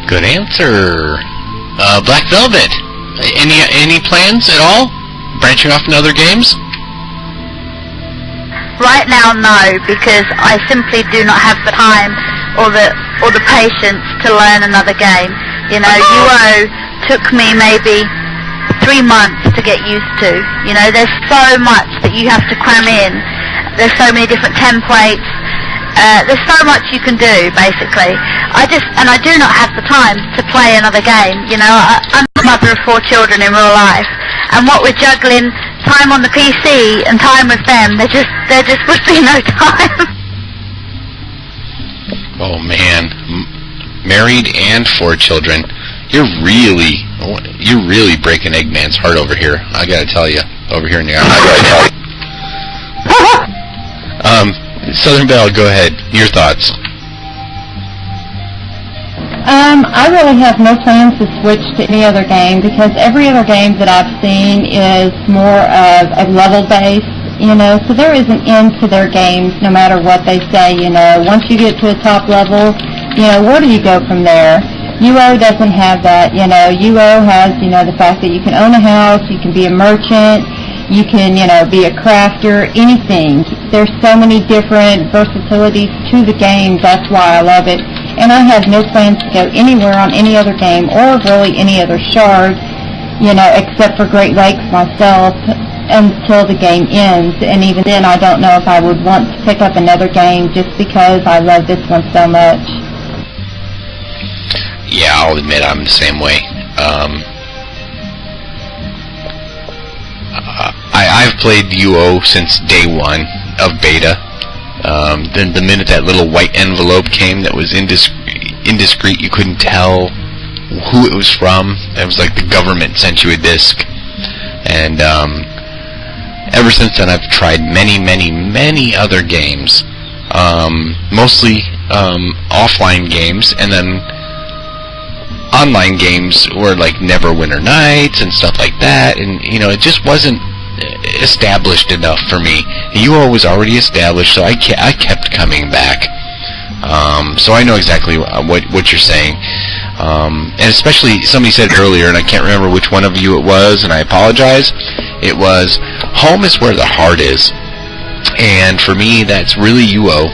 Good answer. Black Velvet, any plans at all? Branching off into other games? Right now, no, because I simply do not have the time or the patience to learn another game. UO took me maybe 3 months to get used to. There's so much that you have to cram in. There's so many different templates. There's so much you can do, basically. I do not have the time to play another game. I'm the mother of 4 children in real life, and what we're juggling, time on the PC and time with them, there just would be no time. Oh man, married and 4 children. You're really breaking Eggman's heart over here. I gotta tell you, over here in the Southern Belle, go ahead. Your thoughts. I really have no plans to switch to any other game because every other game that I've seen is more of a level-based, so there is an end to their games no matter what they say, Once you get to a top level, where do you go from there? UO doesn't have that, UO has, the fact that you can own a house, you can be a merchant, you can, be a crafter, anything. There's so many different versatilities to the game, that's why I love it. And I have no plans to go anywhere on any other game or really any other shard, except for Great Lakes myself until the game ends. And even then, I don't know if I would want to pick up another game just because I love this one so much. Yeah, I'll admit I'm the same way. I've played UO since day one of beta. Then the minute that little white envelope came that was indiscreet, you couldn't tell who it was from. It was like the government sent you a disc. And ever since then, I've tried many, many, many other games, mostly offline games, and then online games were like Neverwinter Nights and stuff like that. And it just wasn't established enough for me. UO was already established, so I kept coming back. So I know exactly what you're saying. And especially, somebody said earlier, and I can't remember which one of you it was, and I apologize, it was, home is where the heart is. And for me, that's really UO.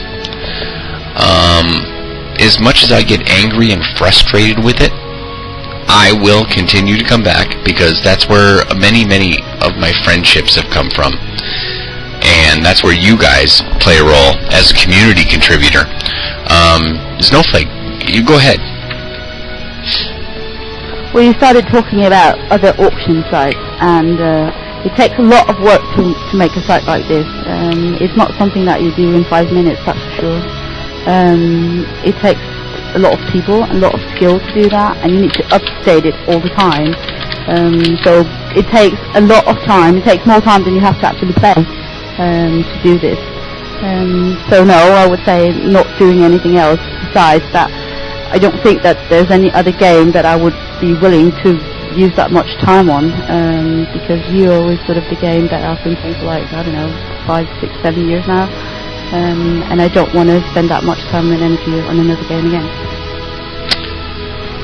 As much as I get angry and frustrated with it, I will continue to come back because that's where many, many of my friendships have come from. And that's where you guys play a role as a community contributor. Snowflake, you go ahead. Well, you started talking about other auction sites, and it takes a lot of work to make a site like this. It's not something that you do in 5 minutes, that's for sure. It takes a lot of people, a lot of skill to do that, and you need to update it all the time. So it takes a lot of time. It takes more time than you have to actually play to do this. So no, I would say not doing anything else besides that. I don't think that there's any other game that I would be willing to use that much time on, because UO is sort of the game that I've been playing for 5, 6, 7 years now. And I don't want to spend that much time and energy on another game again.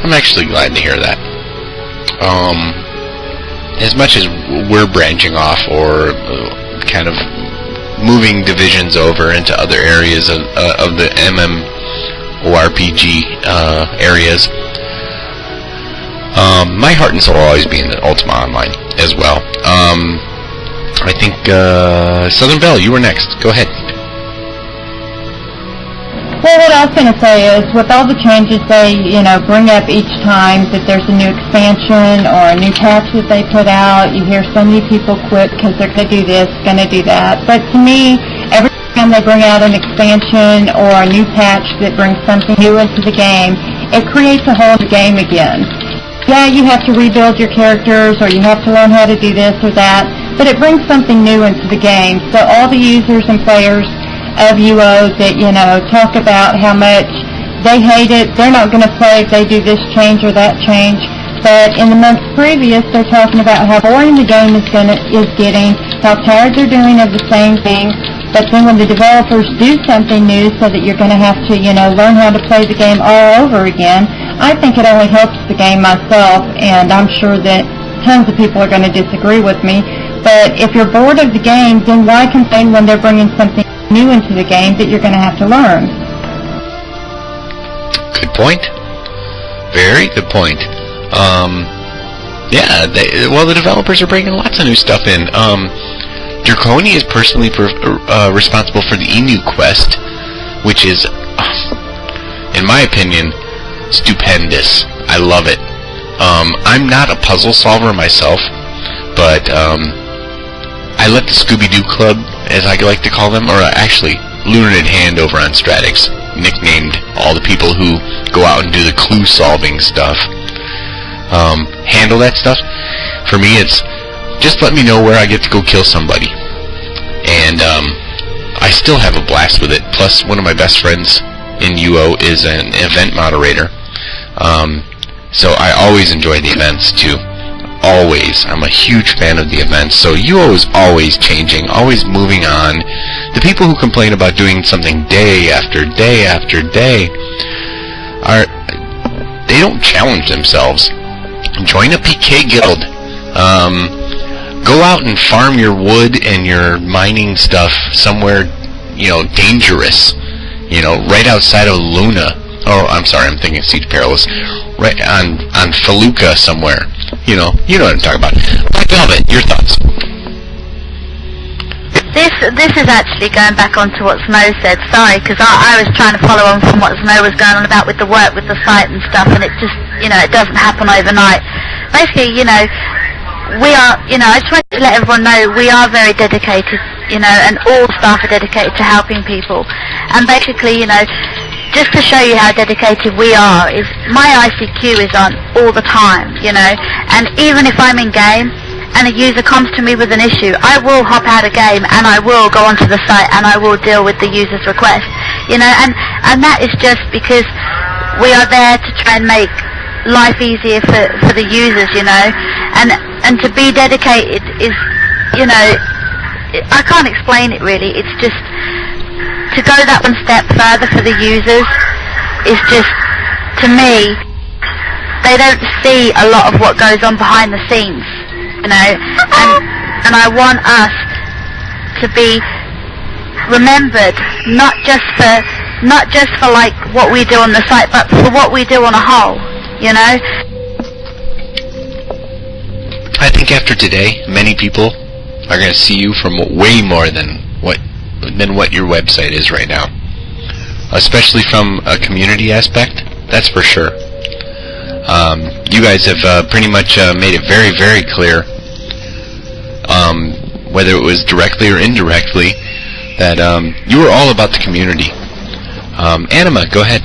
I'm actually glad to hear that. As much as we're branching off or kind of moving divisions over into other areas of the MMORPG areas, my heart and soul will always be in the Ultima Online as well. I think Southern Belle, you were next. Go ahead. Well, what I was going to say is, with all the changes they, bring up each time that there's a new expansion or a new patch that they put out, you hear so many people quit because they're going to do this, going to do that. But to me, every time they bring out an expansion or a new patch that brings something new into the game, it creates a whole new game again. Yeah, you have to rebuild your characters or you have to learn how to do this or that, but it brings something new into the game. So all the users and players of UO that, talk about how much they hate it, they're not going to play if they do this change or that change. But in the months previous, they're talking about how boring the game is getting, how tired they're doing of the same thing. But then when the developers do something new so that you're going to have to, learn how to play the game all over again, I think it only helps the game myself, and I'm sure that tons of people are going to disagree with me. But if you're bored of the game, then why complain when they're bringing something new into the game that you're going to have to learn? Good point. Very good point. Yeah, the developers are bringing lots of new stuff in. Draconi is personally responsible for the Emu quest, which is, in my opinion, stupendous. I love it. I'm not a puzzle solver myself, but I let the Scooby-Doo Club, as I like to call them, or actually Lunated Hand over on Stratix, nicknamed all the people who go out and do the clue-solving stuff, handle that stuff. For me, it's just let me know where I get to go kill somebody. And I still have a blast with it. Plus, one of my best friends in UO is an event moderator. So I always enjoy the events too. Always. I'm a huge fan of the events. So UO is always changing, always moving on. The people who complain about doing something day after day after day they don't challenge themselves. Join a PK guild. Go out and farm your wood and your mining stuff somewhere, dangerous. Right outside of Luna. Oh, I'm sorry, I'm thinking Siege Perilous. Right on Feluca somewhere. You know what I'm talking about. Black Velvet, your thoughts? This is actually going back on to what Snow said. Sorry, because I was trying to follow on from what Snow was going on about with the work, with the site and stuff, and it just, it doesn't happen overnight. Basically, we are, I just wanted to let everyone know we are very dedicated, and all staff are dedicated to helping people. And basically, just to show you how dedicated we are, is my ICQ is on all the time, and even if I'm in game and a user comes to me with an issue, I will hop out of game and I will go onto the site and I will deal with the user's request, and that is just because we are there to try and make life easier for the users, and to be dedicated is, I can't explain it really. It's just to go that one step further for the users is just, to me, they don't see a lot of what goes on behind the scenes, and I want us to be remembered not just for like what we do on the site, but for what we do on a whole, I think after today, many people are going to see you from way more than what your website is right now. Especially from a community aspect, that's for sure. You guys have pretty much made it very, very clear, whether it was directly or indirectly, that you were all about the community. Anima, go ahead.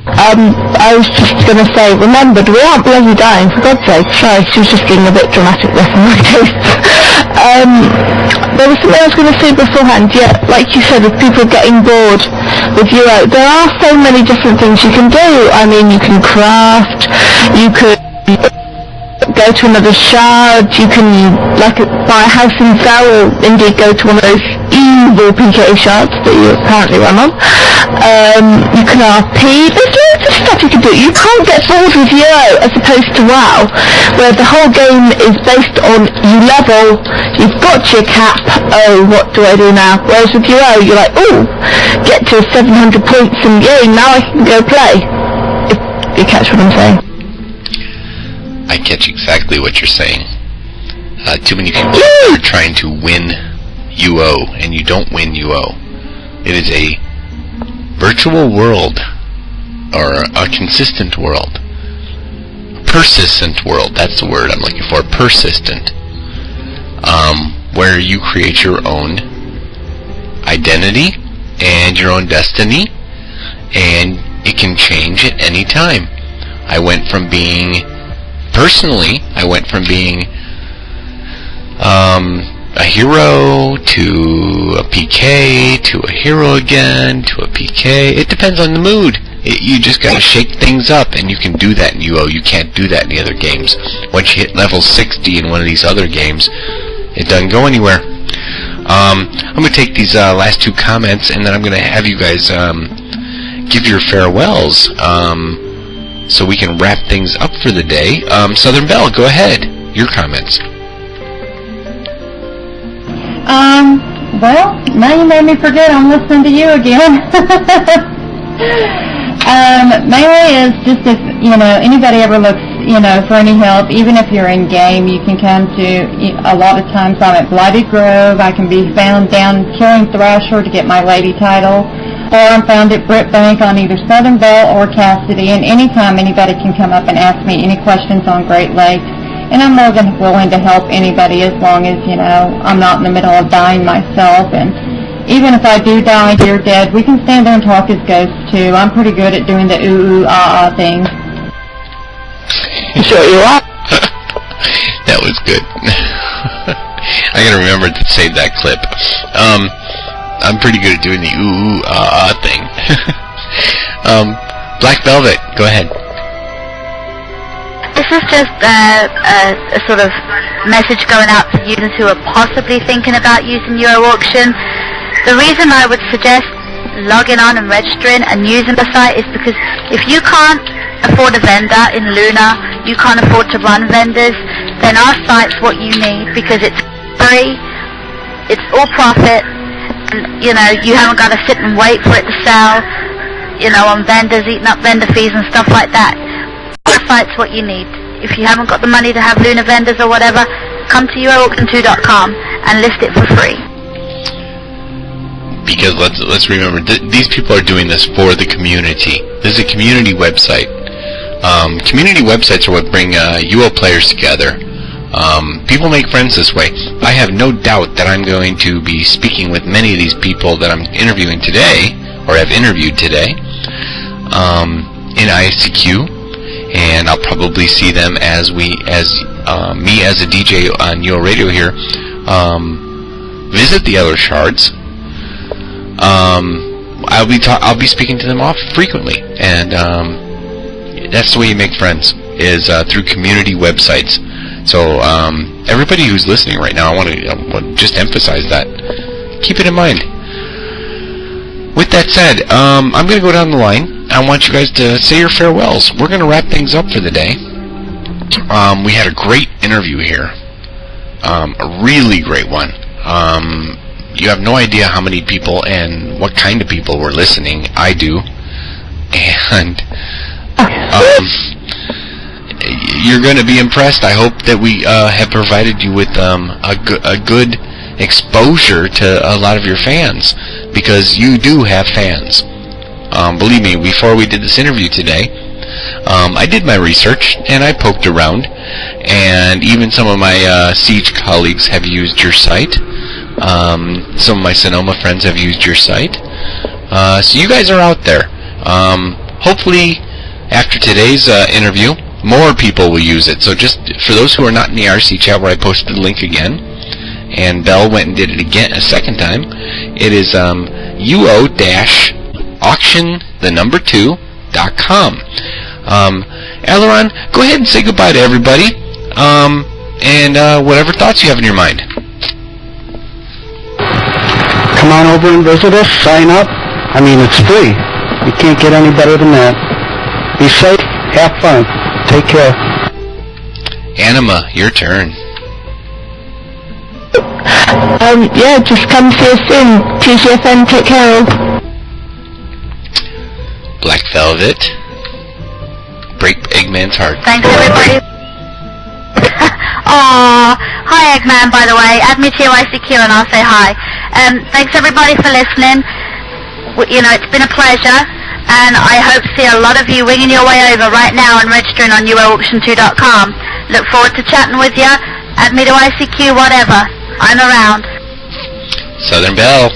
I was just going to say, remembered, we aren't bloody dying, for God's sake. Sorry, she was just being a bit dramatic there for my taste. There was something I was going to say beforehand. Yeah, like you said, if people are getting bored with UO, there are so many different things you can do. I mean, you can craft, you could go to another shard, you can, buy a house in Cell, or indeed go to one of those evil PK shards that you apparently run on. You can RP, there's loads of stuff you can do. You can't get bored with UO as opposed to WoW, where the whole game is based on you level, you've got your cap, oh, what do I do now? Whereas with UO, you're like, ooh, get to 700 points and yay, now I can go play. If you catch what I'm saying. I catch exactly what you're saying. Too many people are trying to win UO, and you don't win UO. It is a virtual world, or a consistent world. Persistent world, that's the word I'm looking for. Persistent. Where you create your own identity and your own destiny, and it can change at any time. I went from being a hero to a PK to a hero again to a PK. It depends on the mood. You just gotta shake things up, and you can do that in UO. You can't do that in the other games. Once you hit level 60 in one of these other games, it doesn't go anywhere. I'm gonna take these last two comments, and then I'm gonna have you guys give your farewells, so we can wrap things up for the day. Southern Belle, go ahead. Your comments. Well, now you made me forget I'm listening to you again. Mainly is just if, anybody ever looks, for any help, even if you're in game, you can come to, a lot of times I'm at Blighted Grove, I can be found down killing Thrasher to get my lady title, or I'm found at Britbank on either Southern Belle or Cassidy, and anytime anybody can come up and ask me any questions on Great Lakes, and I'm more than willing to help anybody as long as, I'm not in the middle of dying myself. And even if I do die, you're dead, we can stand there and talk as ghosts too. I'm pretty good at doing the ooh-ooh-ah-ah thing. Sure you are. That was good. I gotta remember to save that clip. I'm pretty good at doing the ooh-ooh-ah-ah thing. Black Velvet, go ahead. This is just a sort of message going out to users who are possibly thinking about using UO Auction. The reason I would suggest logging on and registering and using the site is because if you can't afford a vendor in Luna, you can't afford to run vendors, then our site's what you need because it's free, it's all profit, and you haven't got to sit and wait for it to sell, on vendors eating up vendor fees and stuff like that. Our site's what you need. If you haven't got the money to have Luna vendors or whatever, come to UOAuction2.com and list it for free. Because let's remember, these people are doing this for the community. This is a community website. Community websites are what bring UO players together. People make friends this way. I have no doubt that I'm going to be speaking with many of these people that I'm interviewing today, or have interviewed today, in ICQ, and I'll probably see them as me as a DJ on UO Radio here visit the other shards. I'll be speaking to them frequently, and that's the way you make friends, is through community websites. So everybody who's listening right now, I want to just emphasize that. Keep it in mind. With that said, I'm going to go down the line. I want you guys to say your farewells. We're going to wrap things up for the day. We had a great interview here. A really great one. You have no idea how many people and what kind of people were listening. I do. And you're going to be impressed. I hope that we have provided you with a good exposure to a lot of your fans, because you do have fans. Believe me, before we did this interview today, I did my research and I poked around, and even some of my Siege colleagues have used your site. Some of my Sonoma friends have used your site. So you guys are out there. Hopefully, after today's interview, more people will use it. So just for those who are not in the RC chat, where I posted the link again, and Belle went and did it again a second time, it is UO-auction2.com. Aileron, go ahead and say goodbye to everybody, and whatever thoughts you have in your mind. Come on over and visit us, sign up. I mean, it's free. You can't get any better than that. Be safe, have fun, take care. Anima, your turn. Yeah, just come see us soon. TGFN, take care. Black Velvet. Break Eggman's heart. Thanks, everybody. Aww. Hi, Eggman, by the way. Add me to your ICQ and I'll say hi. Thanks, everybody, for listening. It's been a pleasure, and I hope to see a lot of you winging your way over right now and registering on UOAuction2.com. Look forward to chatting with you. Add me to ICQ, whatever. I'm around. Southern Belle.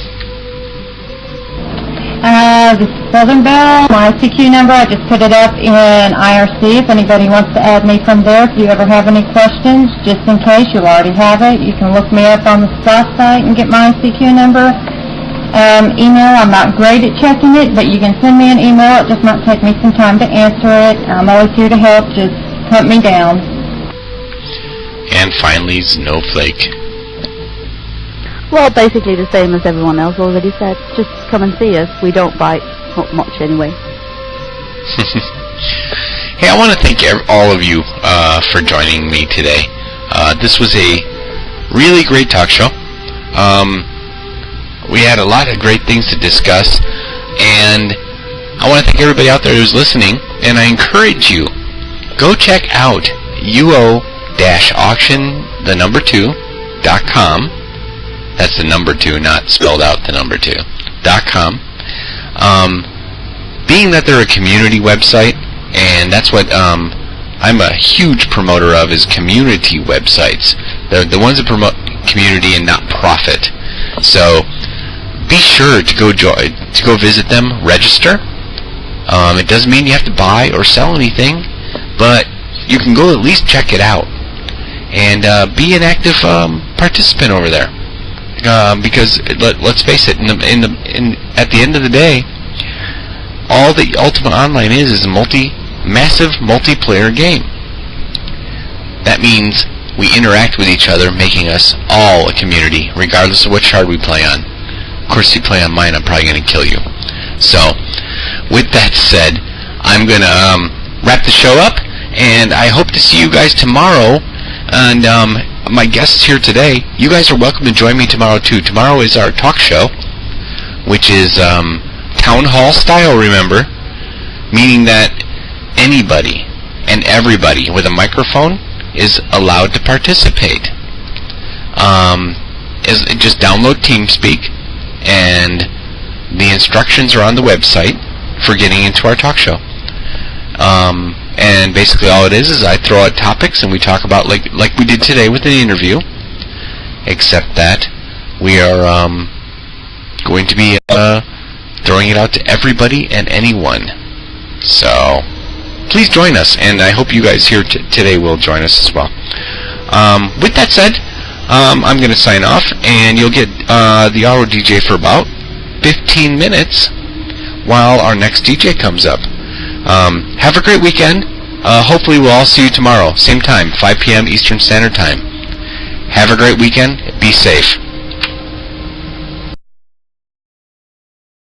This is Southern Belle. My ICQ number, I just put it up in IRC if anybody wants to add me from there. If you ever have any questions, just in case you already have it, you can look me up on the SPA site and get my ICQ number. Email, I'm not great at checking it, but you can send me an email. It just might take me some time to answer it. I'm always here to help. Just hunt me down. And finally, Snowflake. Well, basically the same as everyone else already said. Just come and see us. We don't bite. Not much anyway. Hey, I want to thank all of you for joining me today. This was a really great talk show. We had a lot of great things to discuss, and I want to thank everybody out there who's listening, and I encourage you, go check out UO-auction2.com. That's the number 2, not spelled out the number 2.com. Being that they're a community website, and that's what I'm a huge promoter of, is community websites. They're the ones that promote community and not profit. So be sure to go visit them, register. It doesn't mean you have to buy or sell anything, but you can go at least check it out and be an active participant over there. Because let's face it, at the end of the day, all the Ultima Online is a massive multiplayer game. That means we interact with each other, making us all a community, regardless of what shard we play on. Of course, if you play on mine, I'm probably going to kill you. So, with that said, I'm going to wrap the show up, and I hope to see you guys tomorrow. And my guests here today, you guys are welcome to join me tomorrow too. Tomorrow is our talk show, which is town hall style, remember, meaning that anybody and everybody with a microphone is allowed to participate. Just download TeamSpeak, and the instructions are on the website for getting into our talk show. And basically all it is I throw out topics and we talk about like we did today with the interview, except that we are going to be throwing it out to everybody and anyone. So please join us, and I hope you guys here today will join us as well. With that said, I'm going to sign off, and you'll get the Auto DJ for about 15 minutes while our next DJ comes up. Have a great weekend. Hopefully we'll all see you tomorrow, same time, 5 p.m. Eastern Standard Time. Have a great weekend. Be safe.